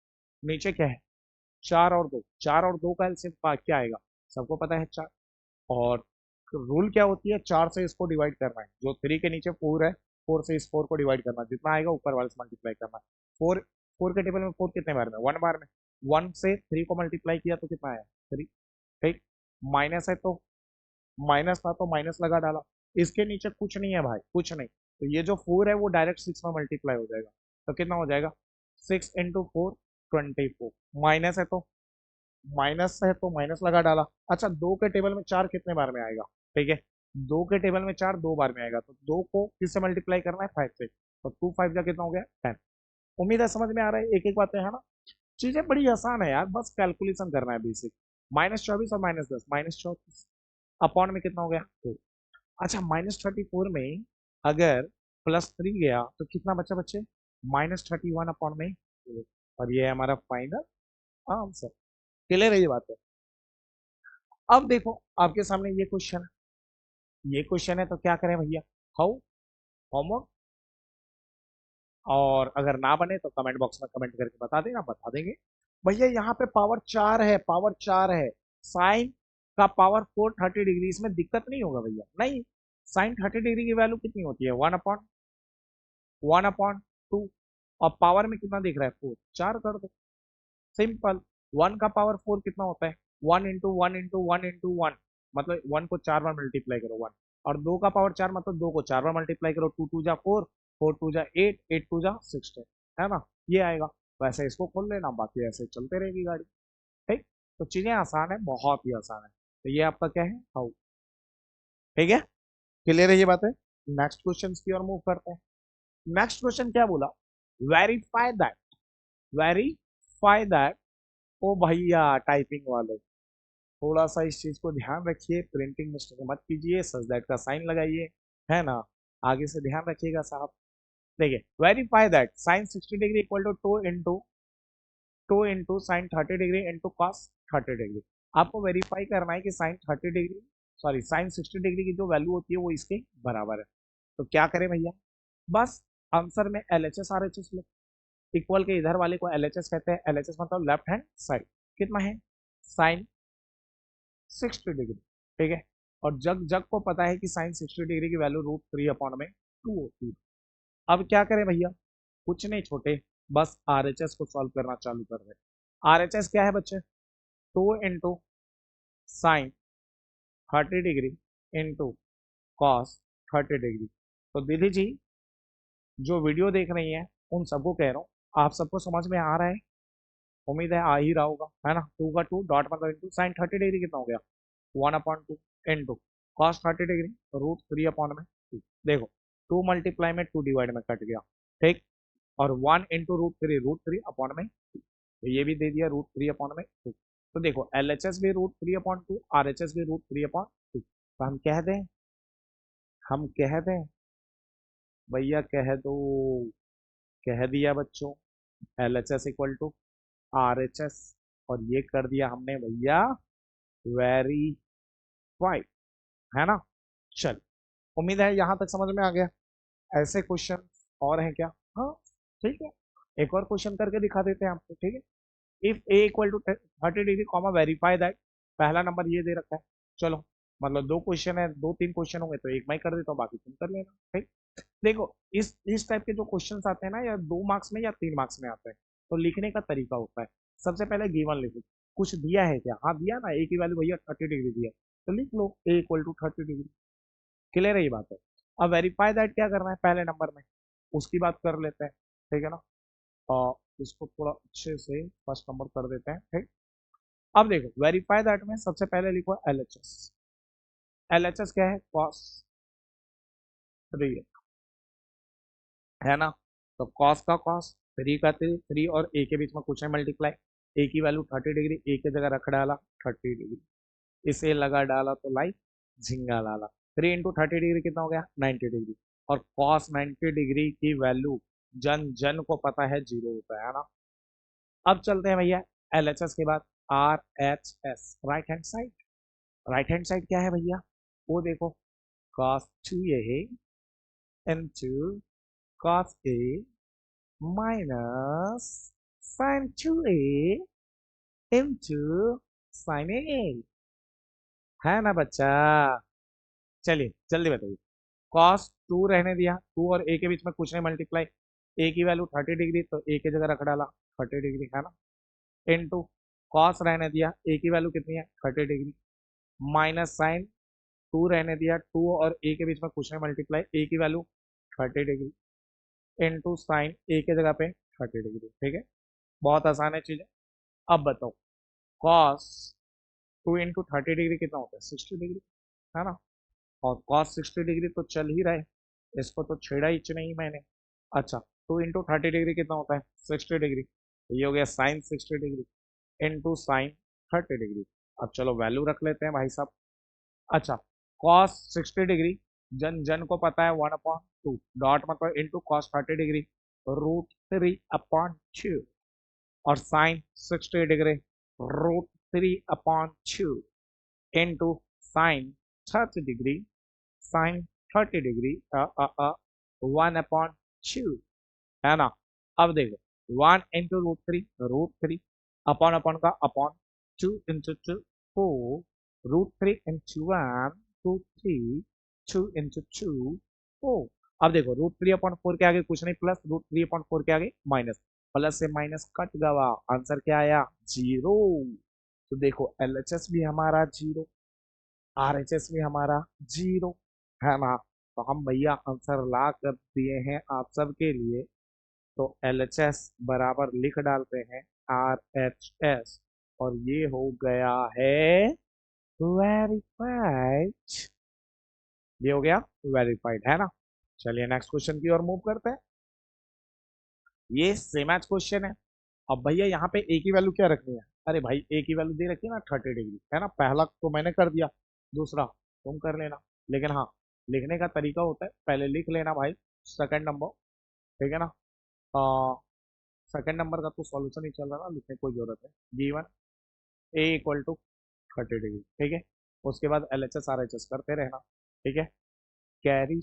नीचे क्या है 4 और 2, 4 और 2 का एलसीएम क्या आएगा, सबको पता है 4, और रूल क्या होती है 4 से इसको डिवाइड करना है, जो 3 के नीचे 4 है 4 से इस 4 को डिवाइड करना, जितना आएगा ऊपर वाले से मल्टीप्लाई करना। 4 के टेबल में 4 कितने बार में 1 बार में, 1 से 3 को मल्टीप्लाई किया तो कितना आया 3, ठीक। माइनस है तो माइनस था तो माइनस लगा डाला, इसके नीचे कुछ नहीं है भाई, कुछ नहीं, तो ये जो 4 है वो डायरेक्ट 6 में मल्टीप्लाई हो जाएगा, तो कितना हो जाएगा 6 × 4 24, माइनस है तो माइनस लगा डाला। अच्छा, 2 के टेबल में 4 कितने बार में आएगा, ठीक है, 2 के टेबल में 4 2 बार में आएगा, तो 2 को किससे मल्टीप्लाई करना है 5 से, तो 2 5 जा कितना हो गया 10। उम्मीद है समझ में आ रहा है, एक एक बातें है ना, चीजें बड़ी आसान है यार, बस कैलकुलेशन करना है बेसिक। -24 और -10, -34 अपॉन में कितना हो गया 2। अच्छा, -34 में अगर +3 गया तो कितना बचा बच्चे, -31 अपॉन में 2, और ये है हमारा फाइनल आंसर। क्लियर है ये बात है। अब देखो आपके सामने ये क्वेश्चन है, ये क्वेश्चन है तो क्या करें भैया, हाउ, होमवर्क, और अगर ना बने तो कमेंट बॉक्स में कमेंट करके बता देना, बता देंगे। भैया यहाँ पे पावर 4 है, पावर 4 है, साइन का पावर 430 डिग्री, इसमें दिक्कत नहीं होगा भैया, नहीं, साइन 30 डिग्री की वैल्यू कितनी होती है 1/1/2, और पावर में कितना दिख रहा है 4, 4 कर दो, सिंपल। 1 का पावर 4 कितना होता है 1 × 1 × 1 × 1, मतलब 1 को 4 बार मल्टीप्लाई करो 1, और 2 का पावर 4 मतलब 2 को 4 बार मल्टीप्लाई करो, 2 2 जा 4, 4 2 जा 8, 8 2 जा 16, है ना, ये आएगा। वैसे इसको खोल लेना, बाकी ऐसे चलते रहेगी गाड़ी, ठीक। तो चीजें आसान है, बहुत ही आसान है, तो ये आपका क्या है हाउ, ठीक है, क्लियर है ये बात है। नेक्स्ट क्वेश्चन की ओर मूव करते हैं। नेक्स्ट क्वेश्चन क्या बोला, वेरीफाई दैट, वेरीफाई दैट, ओ भैया टाइपिंग वाले, थोड़ा सा इस चीज को ध्यान रखिए, प्रिंटिंग मिस्टेक मत कीजिए, सच दैट का साइन लगाइए, है ना, आगे से ध्यान रखिएगा साहब। देखिए, verify that sine 60 degree equal to 2 into sine 30 degree into cos 30 degree. आपको वेरीफाई करना है कि sine 30 degree, sorry sine 60 degree की जो वैल्यू होती है वो इसके बराबर है। तो क्या करें भैया, बस आंसर में LHS RHS लो, इक्वल के इधर वाले को LHS कहते हैं, LHS मतलब लेफ्ट हैंड साइड, कितना है साइन 60 डिग्री, ठीक है, और जग जग को पता है कि साइन 60 डिग्री की वैल्यू √3/2 होती है। अब क्या करें भैया, कुछ नहीं छोटे, बस RHS को सॉल्व करना चालू कर रहे हैं। RHS क्या है बच्चे, 2 × sine 30 degree into cos 30 degree. तो दीदी जी जो वीडियो देख रही हैं उन सबको कह रहा हूँ, आप सबको समझ में आ रहा है, उम्मीद है आ ही रहा होगा, है ना, 2 का 2 डॉट मतलब इंटू साइन 30 डिग्री कितना हो गया 1/2 इंटू कॉस 30 डिग्री √3/2। देखो 2 मल्टीप्लाई में 2 डिवाइड में कट गया, ठीक, और 1 इंटू √3 तो ये भी दे दिया √3/2। तो देखो LHS भी √3/2, RHS भी √3/2, तो हम कह दें भैया, कह दो, कह दिया बच्चों, LHS इक्वल टू RHS, और ये कर दिया हमने भैया वेरीफाई, है ना। चल, उम्मीद है यहां तक समझ में आ गया। ऐसे क्वेश्चन और हैं क्या, हाँ ठीक है, एक और क्वेश्चन करके दिखा देते हैं आपको, ठीक है। If a equal to 30 degree comma verify that, पहला नंबर ये दे रखा है, चलो मतलब 2 क्वेश्चन है, 2 3 क्वेश्चन होंगे तो एक मैं कर देता हूँ, बाकी तुम कर लेना, ठीक। देखो इस टाइप के जो क्वेश्चन आते हैं ना, या 2 मार्क्स में या 3 मार्क्स में आते हैं, तो लिखने का तरीका होता है, सबसे पहले गिवन लिखो, कुछ दिया है क्या, हाँ दिया ना, ए की वैल्यू भैया 30 डिग्री दिया, तो लिख लो ए इक्वल टू 30 डिग्री, क्लियर है ये बात है। अब वेरीफाई दैट क्या करना है पहले नंबर में, उसकी बात कर लेते हैं, ठीक है ना, और इसको थोड़ा अच्छे से फर्स्ट नंबर कर देते हैं, ठीक। अब देखो वेरीफाई दैट में सबसे पहले लिखो LHS, LHS क्या है कॉस 3, है ना, तो कॉस का कॉस 3 का 3, 3 और ए के बीच में कुछ है मल्टीप्लाई, ए की वैल्यू 30 डिग्री, ए की जगह रख डाला 30 डिग्री, इसे लगा डाला तो लाइक झिंगा लाला, 3 × 30 डिग्री कितना हो गया 90 डिग्री, और कॉस 90 डिग्री की वैल्यू जन जन को पता है 0 होता है ना। अब चलते हैं भैया LHS के बाद RHS, right hand side, right hand side क्या है भैया, वो देखो cos 2a into cos a minus sin 2a into sin a, है ना बच्चा। चलिए जल्दी बताइए, cos 2 रहने दिया, 2 और a के बीच में कुछ नहीं मल्टीप्लाई, a की वैल्यू 30 डिग्री तो a की जगह रख डाला 30 डिग्री, है ना, इनटू कॉस रहने दिया, a की वैल्यू कितनी है 30 डिग्री, माइनस साइन टू रहने दिया, टू और ए के बीच में कुछ नहीं, मल्टीप्लाई ए की वैल्यू 30 डिग्री इंटू साइन ए के जगह पे 30 डिग्री। ठीक है, बहुत आसान है चीजें। अब बताओ, कॉस 2 इंटू 30 डिग्री कितना होता है? 60 डिग्री, है ना। और कॉस 60 डिग्री तो चल ही रहा है, इसको तो छेड़ा ही नहीं मैंने। अच्छा, 2 इंटू 30 डिग्री कितना होता है? 60 डिग्री। ये हो गया sine 60 degree into sine 30 degree. अब चलो वैल्यू रख लेते हैं भाई साहब। अच्छा, कॉस 60 डिग्री, जन जन को पता है 1/2, डॉट मतलब इंटू कॉस 30 डिग्री √3/2, और sine 60 degree √3/2 into sine 30 degree, sine 30 degree 1/2, है ना। अब देखो, 1 इंटू √3, अपॉन अपॉन का अपॉन, 2 इंटू 2 4, √3 इंटू 1 2 3 2 इंटू 2 4। अब देखो, √3/4 के आगे कुछ नहीं, प्लस √3/4 के आगे माइनस, प्लस से माइनस कट गवा, आंसर क्या आया? 0। तो देखो एलएचएस भी हमारा 0, आरएचएस भी हमारा 0, है ना। तो हम भैया आंसर ला कर दिए हैं आप सबके लिए। तो एलएचएस बराबर लिख डालते हैं आरएचएस, और ये हो गया है वेरीफाइड। ये हो गया वेरीफाइड, है ना। चलिए नेक्स्ट क्वेश्चन की ओर मूव करते हैं। ये सेम एज क्वेश्चन है। अब भैया यहाँ पे ए की वैल्यू क्या रखनी है? अरे भाई ए की वैल्यू दे रखी है ना 30 डिग्री, है ना। पहला तो मैंने कर दिया, दूसरा तुम कर लेना। लेकिन हाँ, लिखने का तरीका होता है, पहले लिख लेना भाई सेकंड नंबर, ठीक है ना। सेकंड नंबर का तो सॉल्यूशन ही चल रहा ना, लिखने की कोई जरूरत है। Given a equal to 30 degree, ठीक है। उसके बाद L H S R H S करते रहना, ठीक है। कैरी,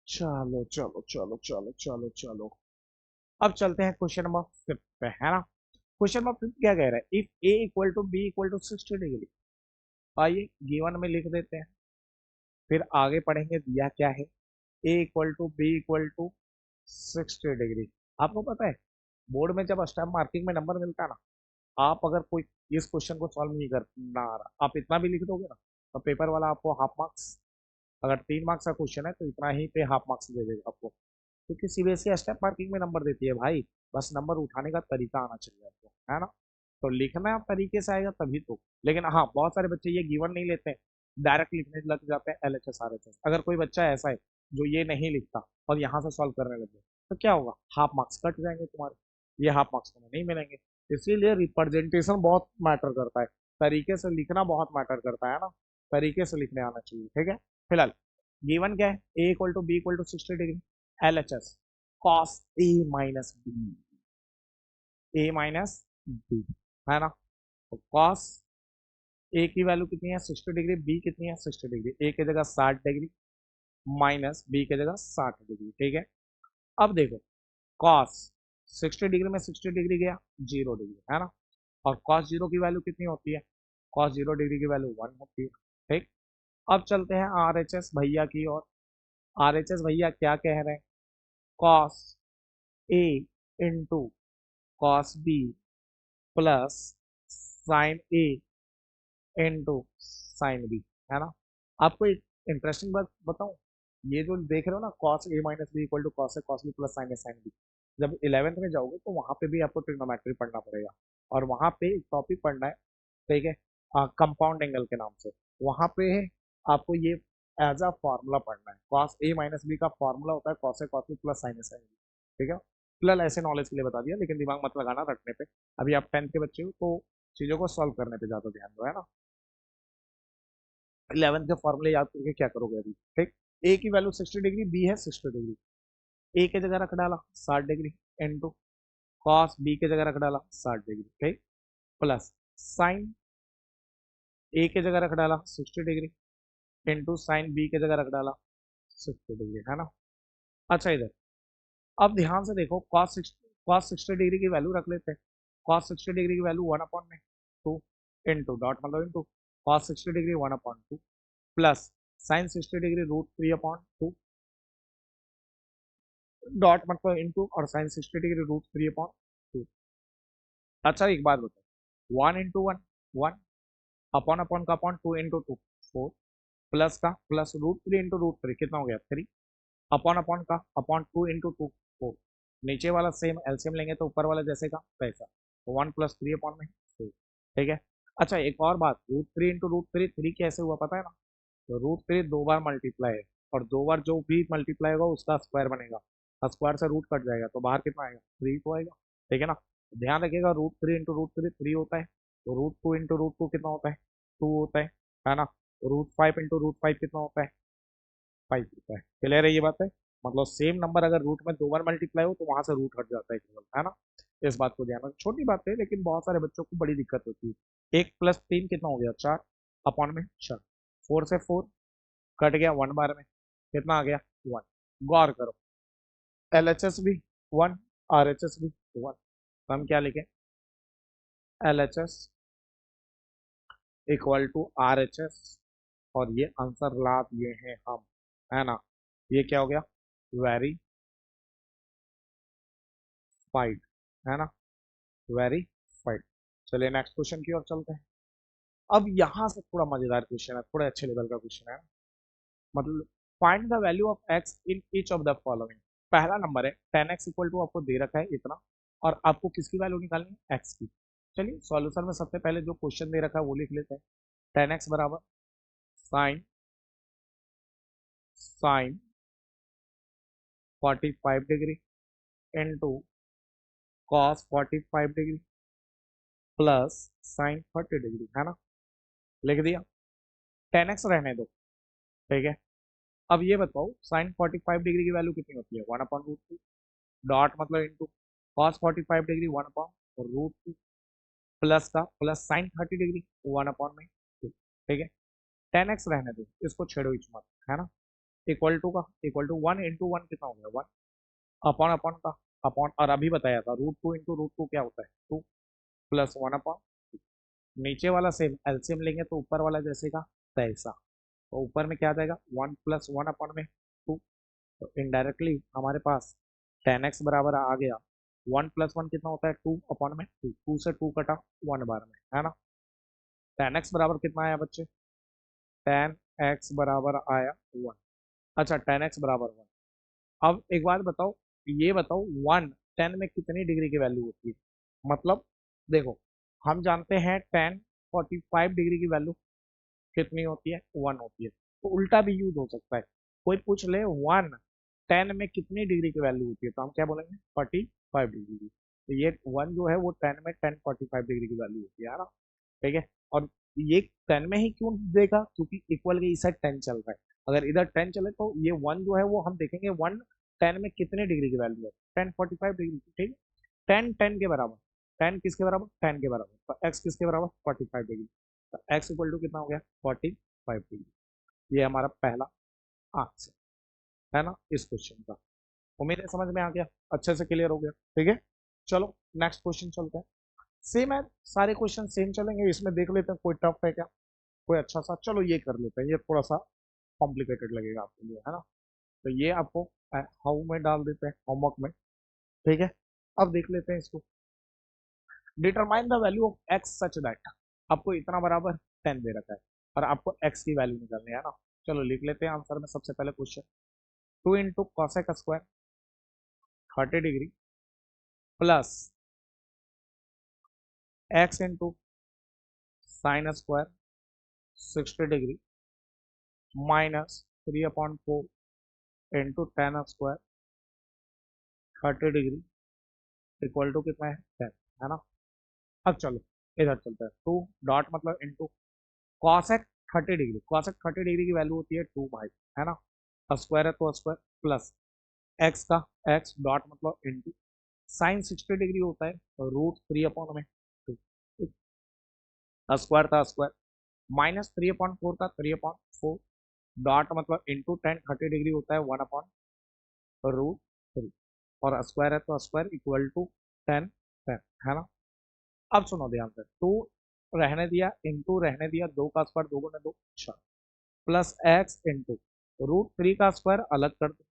चलो चलो चलो चलो चलो चलो, अब चलते हैं क्वेश्चन नंबर 5 पे, है ना। क्वेश्चन नंबर 5 क्या कह रहा है? If a equal to B equal to 60 degree. आइए गिवन में लिख देते हैं, फिर आगे पढ़ेंगे दिया क्या है। A equal to B equal to 60 degree. आपको पता है, बोर्ड में जब स्टैम्प मार्किंग में नंबर मिलता है ना, आप अगर कोई इस क्वेश्चन को सॉल्व नहीं कर ना आ रहा, आप इतना भी लिख दोगे ना, तो पेपर वाला आपको हाफ मार्क्स, अगर 3 मार्क्स का क्वेश्चन है तो इतना ही पे हाफ मार्क्स दे देगा आपको। क्योंकि सीबीएसई स्टेप मार्किंग में नंबर देती है भाई, बस नंबर उठाने का तरीका आना चाहिए आपको, है ना। तो लिखना आप तरीके से आएगा तभी तो। लेकिन हाँ, बहुत सारे बच्चे ये गिवन नहीं लेते हैं, डायरेक्ट लिखने लग जाते हैं L H S R H S. अगर कोई बच्चा ऐसा है जो ये नहीं लिखता और यहाँ से सॉल्व करने लगे, तो क्या होगा? हाफ मार्क्स कट जाएंगे तुम्हारे, ये हाफ मार्क्स तुम्हें नहीं मिलेंगे। इसीलिए रिप्रेजेंटेशन बहुत मैटर करता है, तरीके से लिखना बहुत मैटर करता है ना, तरीके से लिखने आना चाहिए, ठीक है। फिलहाल गिवन क्या है? A equal to B equal to 60 degree, L H S cos A minus B, A minus B, है ना। तो कॉस ए की वैल्यू कितनी है? 60 डिग्री। बी कितनी है? 60 डिग्री। ए की जगह 60 डिग्री, माइनस बी की जगह 60 डिग्री, ठीक है। अब देखो, कॉस 60 डिग्री में 60 डिग्री गया, 0 डिग्री, है ना। और कॉस जीरो की वैल्यू कितनी होती है? कॉस 0 डिग्री की वैल्यू 1 होती है, ठीक। अब चलते हैं आर एच एस भैया की ओर। आर एच एस भैया क्या कह रहे हैं? Cos A into cos B plus sine A into sine B, है ना। आपको एक इंटरेस्टिंग बात बताऊं, ये जो देख रहे हो ना, cos A minus b equal to cos a cos B plus sine a sine b, जब 11th में जाओगे तो वहां पे भी आपको ट्रिग्नोमेट्री पढ़ना पड़ेगा, और वहां पे एक टॉपिक पढ़ना है, ठीक है, कंपाउंड एंगल के नाम से। वहां पे आपको ये एज अ फॉर्मूला पढ़ना है। कॉस ए माइनस बी का फॉर्मूला होता है cos a cos B plus sine a sine B, ठीक है। फिलहाल ऐसे नॉलेज के लिए बता दिया, लेकिन दिमाग मत लगाना रटने पे। अभी आप 10th के बच्चे हो, तो चीजों को सॉल्व करने पे ज्यादा ध्यान दो, है ना। 11th के फॉर्मूले याद करके क्या करोगे अभी, ठीक। ए की वैल्यू 60 डिग्री, बी है 60 डिग्री, ए की जगह रख डाला 60 डिग्री इंटू कॉस बी की जगह रख डाला 60 डिग्री, ठीक, प्लस साइन ए की जगह रख डाला 60 डिग्री इंटू साइन बी की जगह रख डाला 60 डिग्री, है ना। अच्छा, इधर अब ध्यान से देखो, कॉस 60 डिग्री की वैल्यू रख लेते हैं। कॉस 60 डिग्री की वैल्यू 1/2 इंटू डॉट मतलब into cos 60 degree 1/2 plus sign 60 degree √3/2 dot मतलब इंटू और साइन 60 डिग्री √3/2। अच्छा, एक बात बताओ, 1 इंटू 1 1, अपॉन अपॉन का अपॉन 2 इंटू 2 4, प्लस का प्लस √3 इंटू √3 कितना हो गया 3, अपॉन अपॉन का अपॉन 2 इंटू 2 4, नीचे वाला सेम एलसीएम लेंगे तो ऊपर वाला जैसे का वैसा, 1 प्लस 3 अपॉन में 2, ठीक है। अच्छा एक और बात, √3 इंटू √3 3 कैसे हुआ पता है ना, तो √3 दो बार मल्टीप्लाई है, और दो बार जो भी मल्टीप्लाई होगा उसका स्क्वायर बनेगा, स्क्वायर से रूट कट जाएगा तो बाहर कितना आएगा 3 तो आएगा, ठीक है ना। ध्यान रखिएगा √3 इंटू √3 3 होता है, तो √2 इंटू √2 कितना होता है 2 होता है ना। √5 इंटू √5 कितना होता है 5 होता है। क्लियर है ये बात है, मतलब सेम नंबर अगर रूट में दो बार मल्टीप्लाई हो तो वहां से रूट हट जाता है केवल, है ना। इस बात को ध्यान रखना, छोटी बात है लेकिन बहुत सारे बच्चों को बड़ी दिक्कत होती है। 1 + 3 कितना हो गया 4, अपॉन में 4, 4 से 4 कट गया 1 बार में, कितना आ गया 1। गौर करो LHS भी 1, RHS भी 1, तो हम क्या लिखें LHS इक्वल टू RHS, और ये आंसर ला दिए हैं हम, है ना। ये क्या हो गया वेरीफाइड, है ना, वेरीफाइड। चलिए नेक्स्ट क्वेश्चन की ओर चलते हैं। अब यहाँ से थोड़ा मजेदार क्वेश्चन है, थोड़ा अच्छे लेवल का क्वेश्चन है, मतलब find the value of x in each of the following. पहला नंबर है 10x इक्वल टू, आपको दे रखा है इतना, और आपको किसकी वैल्यू निकालनी है एक्स की। चलिए सॉल्यूशन में सबसे पहले जो क्वेश्चन दे रखा है वो लिख लेते हैं। 10x बराबर sine sine 45 degree into cos 45 degree plus sine 30 degree, है ना, लिख दिया। 10x रहने दो, ठीक है। अब ये बताओ साइन 45 डिग्री की वैल्यू कितनी होती है 1/√2, डॉट मतलब इंटू कॉस 45 डिग्री 1/√2, प्लस का प्लस साइन 30 डिग्री 1/2, ठीक है। 10x रहने दो, इसको छेड़ो ही मत, है ना। इक्वल टू का इक्वल टू 1 इंटू 1 कितना हो गया 1, अपॉन अपॉन का अपॉन, और अभी बताया था √2 इंटू √2 क्या होता है 2, प्लस 1/, नीचे वाला सेम एलसीएम लेंगे तो ऊपर वाला जैसे का तैसा, तो ऊपर में क्या आ जाएगा 1 प्लस 1/, में 2, तो इनडायरेक्टली हमारे पास 10x बराबर आ गया 1 प्लस 1 कितना होता है 2/, में 2, 2 से 2 कटा 1 बार में, है ना। 10x बराबर कितना आया बच्चे 10x बराबर आया 1। अच्छा 10x बराबर 1। अब एक बात बताओ, ये बताओ 1 10 में कितनी डिग्री की वैल्यू होती है, मतलब देखो हम जानते हैं 10 45 डिग्री की वैल्यू कितनी होती है 1 होती है, तो उल्टा भी यूज हो सकता है। कोई पूछ ले 1 10 में कितनी डिग्री की वैल्यू होती है, तो हम क्या बोलेंगे 45 डिग्री की, तो ये 1 जो है वो 10 में 10 45 डिग्री की वैल्यू होती है ना, ठीक है। और ये 10 में ही क्यों देगा, क्योंकि इक्वल के इस साइड 10 चल रहा है, अगर इधर 10 चले तो ये 1 जो है वो हम देखेंगे 1 10 में कितने डिग्री की वैल्यू है 10 45 डिग्री, ठीक है। 10 10 के बराबर, 10 किसके बराबर 10 के बराबर, तो x किसके बराबर 45 डिग्री, तो x इक्वल टू कितना हो गया 45 डिग्री। ये हमारा पहला आंसर है ना इस क्वेश्चन का। उम्मीद है समझ में आ गया, अच्छे से क्लियर हो गया, ठीक है। चलो नेक्स्ट क्वेश्चन चलते हैं। सेम है, सारे क्वेश्चन सेम चलेंगे, इसमें देख लेते हैं कोई टफ है क्या, कोई अच्छा सा, चलो ये कर लेते हैं, ये थोड़ा सा कॉम्प्लिकेटेड लगेगा आपके लिए, है ना। तो ये आपको हाउ में डाल देते हैं होमवर्क में, ठीक है। अब देख लेते हैं इसको, determine the value of x such that, आपको इतना बराबर 10 दे रखा है और आपको एक्स की वैल्यू निकालनी है ना। चलो लिख लेते हैं आंसर में सबसे पहले question, 2 into cosec square 30 degree plus x into sine square 60 degree minus 3/4 into tan square 30 degree equal to कितना है 10, है ना। अब चलो इधर चलते हैं, 2 डॉट मतलब into cosec 30 degree, cosec 30 degree की वैल्यू होती है 2 भाई, है ना, स्क्वायर है तो स्क्वायर प्लस एक्स का एक्स डॉट मतलब इंटू साइन 60 डिग्री होता है √3/, में 2, स्क्वायर था स्क्वायर माइनस 3/4 था 3/4 डॉट मतलब इंटू टेन 30 डिग्री होता है 1/√3, और स्क्वायर है तो स्क्वायर इक्वल टू 10 है ना। अब सुनो ध्यान से, 2 रहने दिया इंटू रहने दिया, 2 का स्क्वायर 2 गुने 2 6 प्लस एक्स इंटू √3 का स्क्वायर अलग कर दो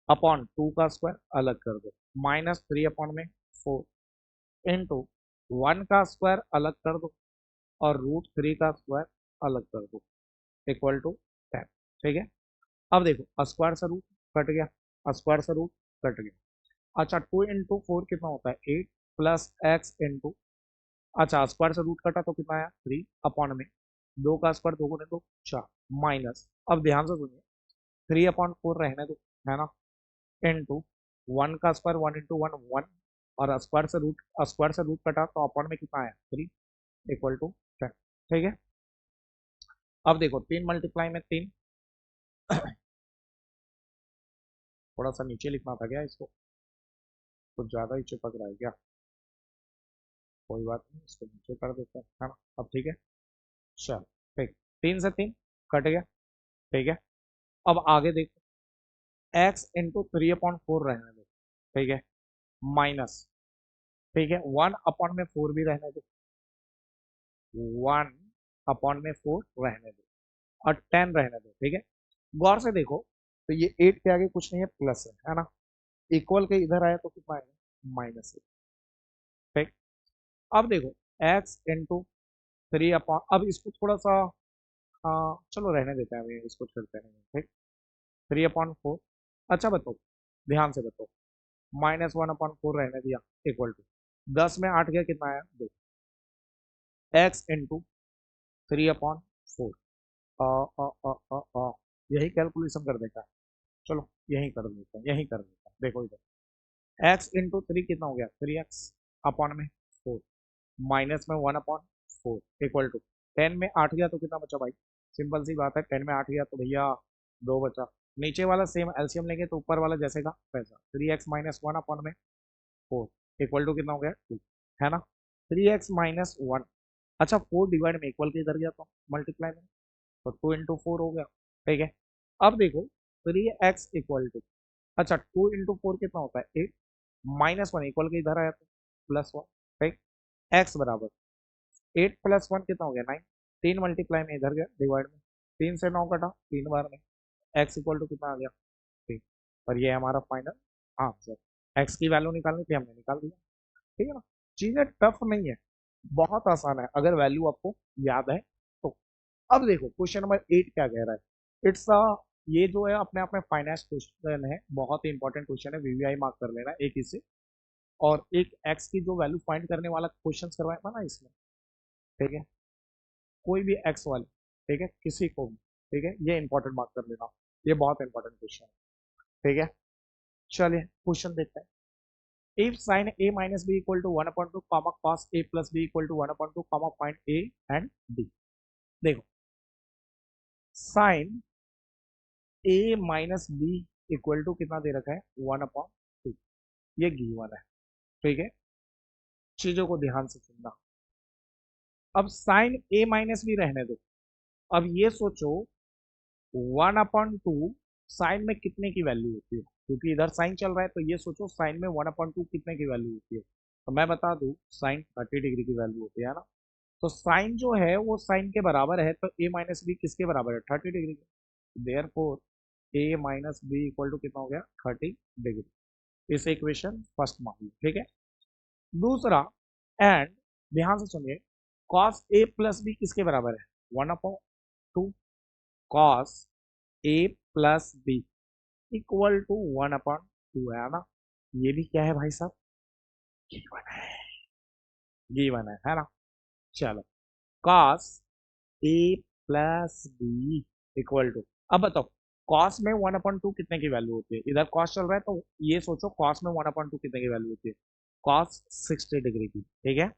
अपॉन 2 का स्क्वायर अलग कर दो माइनस 3/4 इंटू 1 का स्क्वायर अलग कर दो और √3 का स्क्वायर अलग कर दो, इक्वल टू 10। ठीक है, अब देखो स्क्वायर से रूट कट गया, स्क्वायर से रूट कट गया। अच्छा 2 × 4 कितना होता है 8 प्लस एक्स इंटू, अच्छा स्क्वायर से रूट कटा तो कितना आया 3 अपॉन में 2 का स्क्वायर 2 गुणे 2 4 माइनस, अब ध्यान से सुनिए 3/4 रहने दो, है ना, इंटू 1 का स्क्वायर 1 × 1 1, और स्क्वायर से रूट कटा तो अपॉन में कितना आया 3 इक्वल टू 10। ठीक है, अब देखो 3 मल्टीप्लाई में 3, थोड़ा सा नीचे लिखना था क्या इसको, कुछ ज्यादा ही चिपक रहा है क्या, कोई बात नहीं इसको नीचे कर देते हैं, है ना। अब ठीक है, चल ठीक, 3 से 3 कट गया। ठीक है, अब आगे देखो x × 3/4 रहने दो। ठीक है, माइनस, ठीक है 1/4 भी रहने दो, 1/4 रहने दो, और 10 रहने दो। ठीक है, गौर से देखो तो ये 8 के आगे कुछ नहीं है, प्लस है ना, इक्वल के इधर आया तो कितना आएगा -8। ठीक, अब देखो x × 3 अब इसको थोड़ा सा चलो रहने देते हैं, अभी इसको छोड़ते हैं। ठीक, 3/4, अच्छा बताओ, ध्यान से बताओ, -1/4 रहने दिया, इक्वल टू 10 में 8 गया कितना आया 2, x × 3/4, यही कैलकुलेशन कर देता है, चलो यही कर देता है, यही कर देता है। देखो इधर x × 3 कितना हो गया 3x अपॉन में 4, माइनस में 1/4 इक्वल टू 10 में 8 गया तो कितना बचा भाई, सिंपल सी बात है 10 में 8 गया तो भैया 2 बचा, नीचे वाला सेम एलसीएम लेंगे तो ऊपर वाला जैसे का वैसा, 3x - 1/4 इक्वल टू कितना हो गया 2, है ना, 3x - 1, अच्छा 4 डिवाइड में इक्वल के इधर गया तो मल्टीप्लाई में, तो 2 × 4 हो गया। ठीक है, अब देखो 3x इक्वल टू, अच्छा 2 × 4 कितना होता है 8, -1 इक्वल के इधर आया तो +1। ठीक, x बराबर 8 + 1 कितना हो गया 9, 3 मल्टीप्लाई में इधर गया डिवाइड में, 3 से 9 कटा 3 बार में, x इक्वल टू कितना आ गया 3, और ये हमारा फाइनल आंसर। x की वैल्यू निकालनी थी, हमने निकाल दिया। ठीक है ना, चीजें टफ नहीं है, बहुत आसान है अगर वैल्यू आपको याद है तो। अब देखो क्वेश्चन नंबर 8 क्या कह रहा है, इट्स अ, ये जो है अपने आप में फाइनेंस क्वेश्चन है, बहुत ही इंपॉर्टेंट क्वेश्चन है, वीवीआई मार्क कर लेना एक इससे, और एक एक्स की जो वैल्यू फाइंड करने वाला क्वेश्चन करवाया था ना इसमें। ठीक है, कोई भी एक्स वाले, ठीक है किसी को भी, ठीक है ये इंपॉर्टेंट मार्क कर लेना, ये बहुत इंपॉर्टेंट क्वेश्चन है। ठीक है, चलिए क्वेश्चन देखते हैं। If sine a - b equal to 1/2 comma cos a + b equal to 1/2 comma find a and b। देखो sine a - b equal to कितना दे रखा है 1/2, ये गिवन है। ठीक है, चीजों को ध्यान से सुनना। अब साइन a - b रहने दो, अब ये सोचो 1/2 साइन में कितने की वैल्यू होती है, क्योंकि इधर साइन चल रहा है तो ये सोचो साइन में 1/2 कितने की वैल्यू होती है, तो मैं बता दूं साइन 30 डिग्री की वैल्यू होती है ना, तो साइन जो है वो साइन के बराबर है, तो a - b किसके बराबर है 30 डिग्री के, therefore a - b equal to कितना हो गया 30 डिग्री। इस इक्वेशन फर्स्ट मान लो। ठीक है, दूसरा, एंड ध्यान से सुनिए cos a + b किसके बराबर है 1/2 cos a + b equal to 1/2 है ना, ये भी क्या है भाई साहब गिवन है, गिवन है ना। चलो cos a + b equal to, अब बताओ cos में 1/2 कितने की वैल्यू होती है, इधर cos चल रहा है तो ये सोचो cos में 1/2 कितने की वैल्यू होती है cos 60 डिग्री की। ठीक है,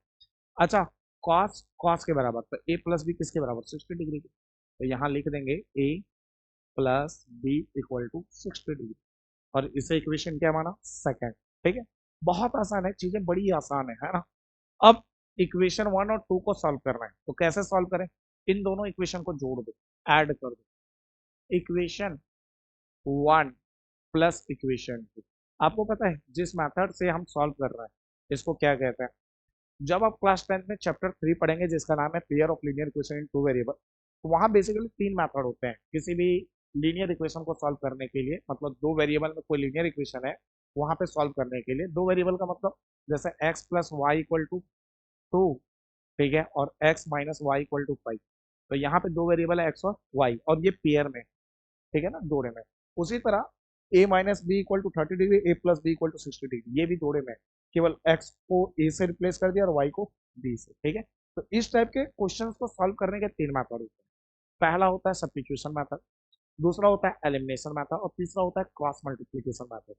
अच्छा cos के बराबर, तो a + b किसके बराबर 60 डिग्री की, तो यहाँ लिख देंगे a + b equal to 60 degree, और इसे इक्वेशन क्या माना सेकंड। ठीक है, बहुत आसान है, चीजें बड़ी आसान है ना। अब इक्वेशन 1 और 2 को सॉल्व करना है, तो कैसे सॉल्व करें, इन दोनों इक्वेशन को जोड़ दो, ऐड कर दो, इक्वेशन 1 प्लस इक्वेशन 2। आपको पता है जिस मेथड से हम सॉल्व कर रहे हैं इसको क्या कहते हैं, जब आप क्लास 10 में चैप्टर 3 पढ़ेंगे जिसका नाम है pair of linear equation in two variable, तो वहां बेसिकली 3 मेथड होते हैं किसी भी लीनियर इक्वेशन को सॉल्व करने के लिए, मतलब 2 वेरिएबल में कोई लीनियर इक्वेशन है वहां पे सॉल्व करने के लिए, 2 वेरिएबल का मतलब जैसे x + y equal to two, ठीक है, और x minus y equal to 5। तो यहाँ पे दो वेरिएबल है x और y, और ये पेयर में, ठीक है ना, जोड़े में। उसी तरह a minus b equal to 30 degree, a plus b equal to 60 degree, ये भी जोड़े में। केवल x को a से रिप्लेस कर दिया और y को b से, ठीक है। तो इस टाइप के क्वेश्चंस को सॉल्व करने के तीन मेथड होते हैं। पहला होता है सब्स्टिट्यूशन मेथड, दूसरा होता है एलिमिनेशन मेथड, और तीसरा होता है cross multiplication method.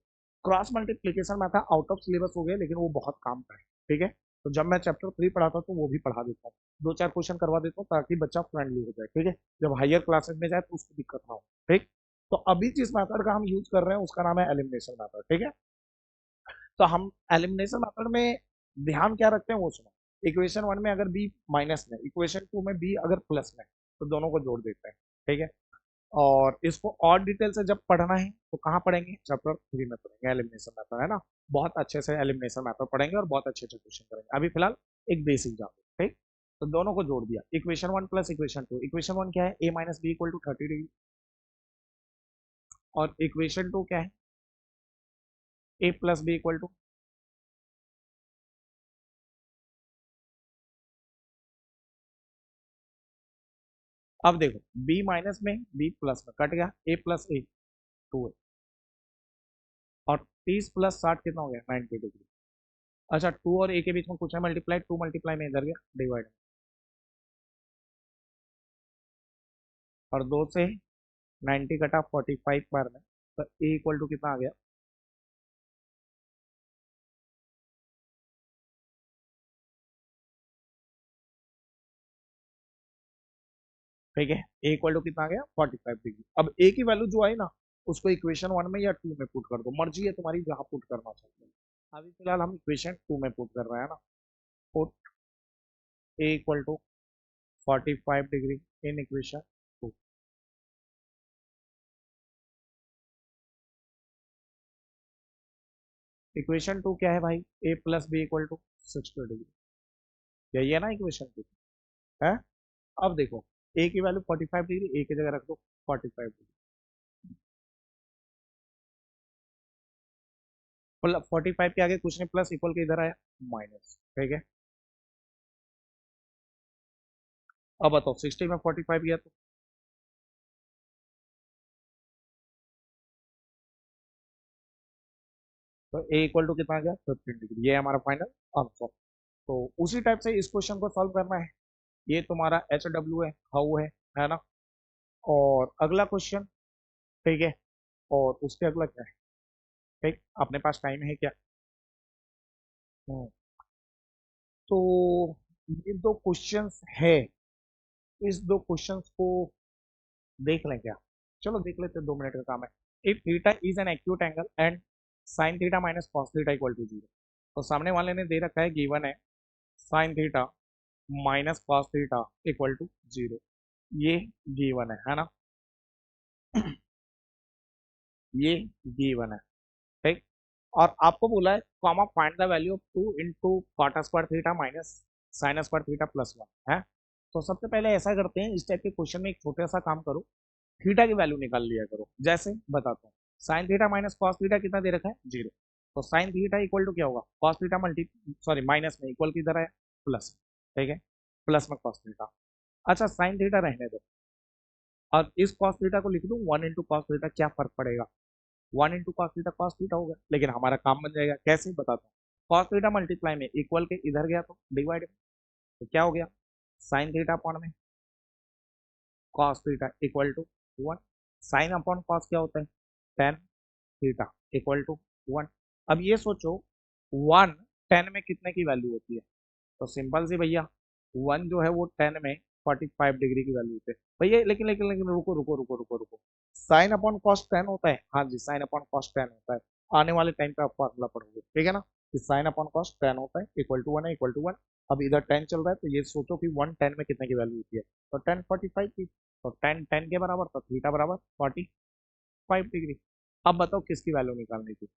Cross multiplication method out of syllabus हो गया, लेकिन वो बहुत काम का है, ठीक है। तो जब मैं चैप्टर 3 पढ़ाता हूँ तो वो भी पढ़ा देता हूँ, दो चार क्वेश्चन करवा देता हूँ ताकि बच्चा फ्रेंडली हो जाए, ठीक है। जब हायर क्लासेस में जाए तो उसको दिक्कत ना हो, ठीक। तो अभी जिस मेथड का हम यूज कर रहे हैं उसका नाम है एलिमिनेशन मेथड, ठीक है। तो हम एलिमिनेशन मेथड में ध्यान क्या रखते हैं वो सुनो। इक्वेशन 1 में अगर बी माइनस में, इक्वेशन 2 में बी अगर प्लस में, तो दोनों को जोड़ देते हैं, ठीक है। और इसको और डिटेल से जब पढ़ना है तो कहाँ पढ़ेंगे, चैप्टर 3 में पढ़ेंगे, एलिमिनेशन मेथड, है ना। बहुत अच्छे से एलिमिनेशन मेथड पढ़ेंगे और बहुत अच्छे अच्छे क्वेश्चन करेंगे। अभी फिलहाल एक बेसिक जाओ, ठीक। तो दोनों को जोड़ दिया, इक्वेशन 1 प्लस इक्वेशन 2। इक्वेशन 1 क्या है, a minus b equal to 30 degree, और इक्वेशन 2 क्या है, a plus b equal to, अब देखो b माइनस में b प्लस में कट गया, a प्लस ए 2 है, और 30 प्लस 60 कितना हो गया, 90 डिग्री। अच्छा, 2 और a के बीच में कुछ है मल्टीप्लाई, 2 मल्टीप्लाई में इधर गया डिवाइड, और 2 से 90 कटा 45 बार में, तो a इक्वल टू कितना आ गया, ठीक है। a इक्वल टू कितना आ गया, 45 डिग्री। अब a की वैल्यू जो आई ना, उसको इक्वेशन 1 में या 2 में पुट कर दो, मर्जी है तुम्हारी जहां पुट करना चाहते हो। अभी फिलहाल हम इक्वेशन 2 में पुट कर रहे हैं ना। Put a equal to 45 degree in equation 2। Equation 2 क्या है भाई, a plus b equal to 60 degree, यही है ना इक्वेशन 2, है। अब देखो a की वैल्यू 45 डिग्री, a की जगह रख दो 45 डिग्री, मतलब 45 के आगे कुछ नहीं, प्लस इक्वल के इधर आया माइनस, ठीक है। अब बताओ 60 में 45 गया तो ए इक्वल टू कितना आ गया, 15 डिग्री, ये है हमारा फाइनल आंसर। तो उसी टाइप से इस क्वेश्चन को सॉल्व करना है। ये तुम्हारा एच डब्ल्यू है, हाउ है ना। और अगला क्वेश्चन, ठीक है, और उसके अगला क्या है, ठीक, अपने पास टाइम है क्या। हम्म, तो ये दो क्वेश्चंस है, इस दो क्वेश्चंस को देख लें क्या, चलो देख लेते हैं, 2 मिनट का काम है। If theta is an acute angle and sine theta minus cos theta equal to 0। तो सामने वाले ने दे रखा है, गिवन है sine theta minus cos theta equal to 0, ये गिवन है ना। ये गिवन है, ठीक। और आपको बोला है comma find the value of 2 into cot square theta minus sine square theta plus 1 है। तो सबसे पहले ऐसा करते हैं, इस टाइप के क्वेश्चन में एक छोटा सा काम करो, थीटा की वैल्यू निकाल लिया करो। जैसे बताता हूँ, sign theta minus cos theta कितना दे रखा है, 0। तो साइन थीटा इक्वल टू क्या होगा, cos theta multi, sorry minus में, इक्वल किधर है, प्लस, ठीक है, प्लस में कॉस थीटा। अच्छा साइन थीटा रहने दो, और इस कॉस थीटा को लिख दूं 1 इंटू कॉस थीटा, क्या फर्क पड़ेगा, 1 इंटू कॉस थीटा होगा, लेकिन हमारा काम बन जाएगा कैसे बताता हूँ। कॉस थीटा मल्टीप्लाई में इक्वल के इधर गया तो डिवाइड में, तो क्या हो गया, साइन थीटा अपॉन में cos theta equal to 1। Sine upon cos क्या होता है, टेन थीटा इक्वल टू 1। अब ये सोचो 1 10 में कितने की वैल्यू होती है, तो सिंपल सी भैया, 1 जो है वो 10 में 45 डिग्री की वैल्यू होती है भैया। लेकिन लेकिन लेकिन रुको रुको रुको रुको रुको, साइन अपॉन कॉस 10 होता है, हाँ जी, साइन अपॉन कॉस 10 होता है। आने वाले टाइम पे आप फार्मूला पढ़ोगे, ठीक है ना, कि साइन अपॉन कॉस 10 होता है, इक्वल टू 1 है, इक्वल टू 1। अब इधर 10 चल रहा है, तो ये सोचो कि 1 10 में कितने की वैल्यू होती है, तो 10 45 की, तो 10 10 के बराबर, तो थीटा बराबर 45 डिग्री। अब बताओ किसकी वैल्यू निकालनी थी।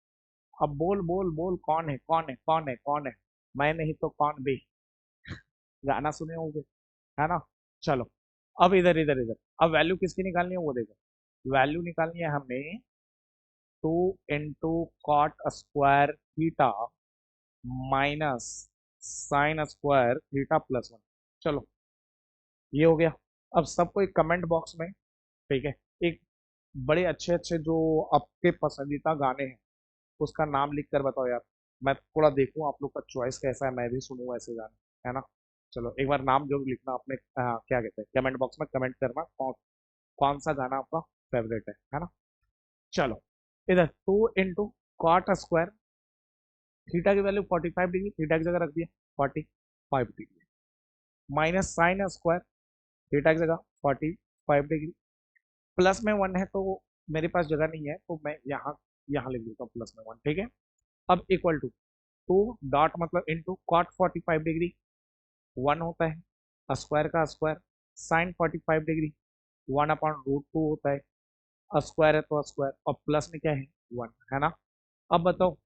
अब बोल बोल बोल, कौन है कौन है कौन है कौन है, मैं नहीं तो कौन भी, गाना सुने होंगे, है ना। चलो, अब इधर इधर इधर, अब वैल्यू किसकी निकालनी है वो देखो। वैल्यू निकालनी है हमें 2 into cot square theta minus sine square theta plus one. चलो ये हो गया। अब सबको एक कमेंट बॉक्स में, ठीक है, एक बड़े अच्छे अच्छे जो आपके पसंदीदा गाने हैं उसका नाम लिख कर बताओ यार। मैं थोड़ा देखूं आप लोग का चॉइस कैसा है, मैं भी सुनूं ऐसे गाने, है ना। चलो एक बार नाम जरूर लिखना अपने, क्या कहते हैं, कमेंट बॉक्स में कमेंट करना कौन सा गाना आपका फेवरेट है ना। चलो इधर 2 × cot² थीटा की वैल्यू 45 डिग्री, थीटा की जगह रख दिया 45 degree, minus sine square theta की जगह 45 डिग्री, प्लस में वन है तो मेरे पास जगह नहीं है तो मैं यहाँ यहाँ लिख देता हूँ प्लस में वन, ठीक है। अब इक्वल टू 2 डॉट मतलब इनटू कॉट 45 डिग्री, वन होता है स्क्वायर का स्क्वायर, साइन 45 डिग्री 1/√2 होता है, स्क्वायर है तो स्क्वायर, और प्लस में क्या है वन, है ना। अब बताओ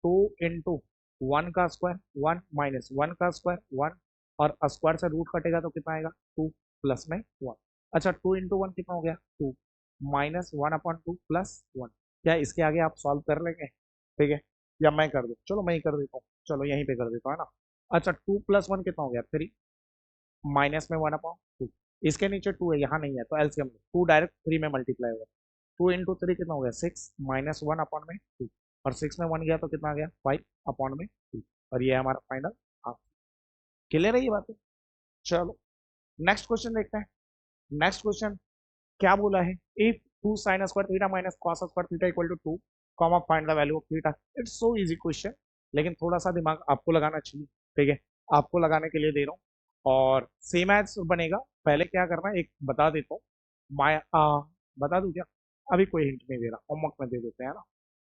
2 × 1 का स्क्वायर 1 माइनस 1 का स्क्वायर 1, और स्क्वायर से रूट कटेगा तो कितना आएगा 2 प्लस में 1। अच्छा 2 × 1 कितना हो गया 2, माइनस 1/2 प्लस 1। क्या इसके आगे आप सॉल्व कर लेंगे, ठीक है, या मैं कर दूं, चलो मैं ही कर देता हूँ, चलो यहीं पे कर देता हूँ, है ना। अच्छा 2 + 1 कितना हो गया 3, माइनस में 1/2, इसके नीचे 2 है यहाँ नहीं है तो एलसीएम 2 डायरेक्ट 3 में मल्टीप्लाई होगा, 2 × 3 कितना हो गया 6, माइनस 1/2, और 6 में 1 गया तो कितना आ गया 5/2, और ये है हमारा फाइनल आंसर। क्लियर है ये बात है। चलो नेक्स्ट क्वेश्चन देखते हैं। नेक्स्ट क्वेश्चन क्या बोला है, if 2 sin² theta minus cos² theta equal to 2, comma find the value of theta. It's so easy question, लेकिन थोड़ा सा दिमाग आपको लगाना चाहिए, ठीक है, आपको लगाने के लिए दे रहा हूँ। और सेम एज बनेगा, पहले क्या करना है एक बता देता हूँ, माय बता दूं क्या, अभी कोई हिंट नहीं दे रहा, होमवर्क में दे देते हैं ना,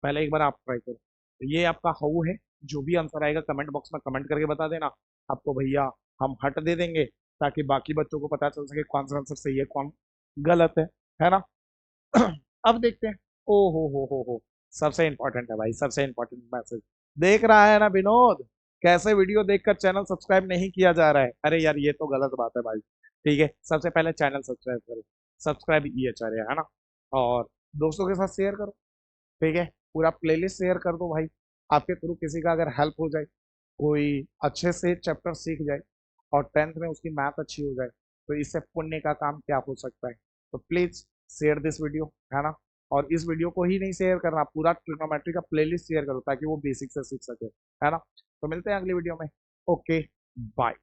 पहले एक बार आप ट्राई करो। तो ये आपका हाउ है, जो भी आंसर आएगा कमेंट बॉक्स में कमेंट करके बता देना, आपको भैया हम हट दे देंगे ताकि बाकी बच्चों को पता चल सके कौन सा आंसर सही है कौन गलत है ना। अब देखते हैं। ओ हो, सबसे इंपॉर्टेंट है भाई, सबसे इंपॉर्टेंट मैसेज देख रहा है ना विनोद, कैसे वीडियो देखकर चैनल सब्सक्राइब नहीं किया जा रहा है, अरे यार ये तो गलत बात है भाई, ठीक है, सबसे पहले चैनल सब्सक्राइब करो, सब्सक्राइब ये चाहे, है ना। और दोस्तों के साथ शेयर करो, ठीक है, पूरा प्लेलिस्ट शेयर कर दो भाई, आपके थ्रू किसी का अगर हेल्प हो जाए, कोई अच्छे से चैप्टर सीख जाए और 10th में उसकी मैथ अच्छी हो जाए, तो इससे पुण्य का काम क्या हो सकता है। तो प्लीज शेयर दिस वीडियो, है ना। और इस वीडियो को ही नहीं शेयर करना, पूरा ट्रिग्नोमेट्री का प्लेलिस्ट शेयर करो ताकि वो बेसिक से सीख सके, है ना। तो मिलते हैं अगली वीडियो में, ओके बाय।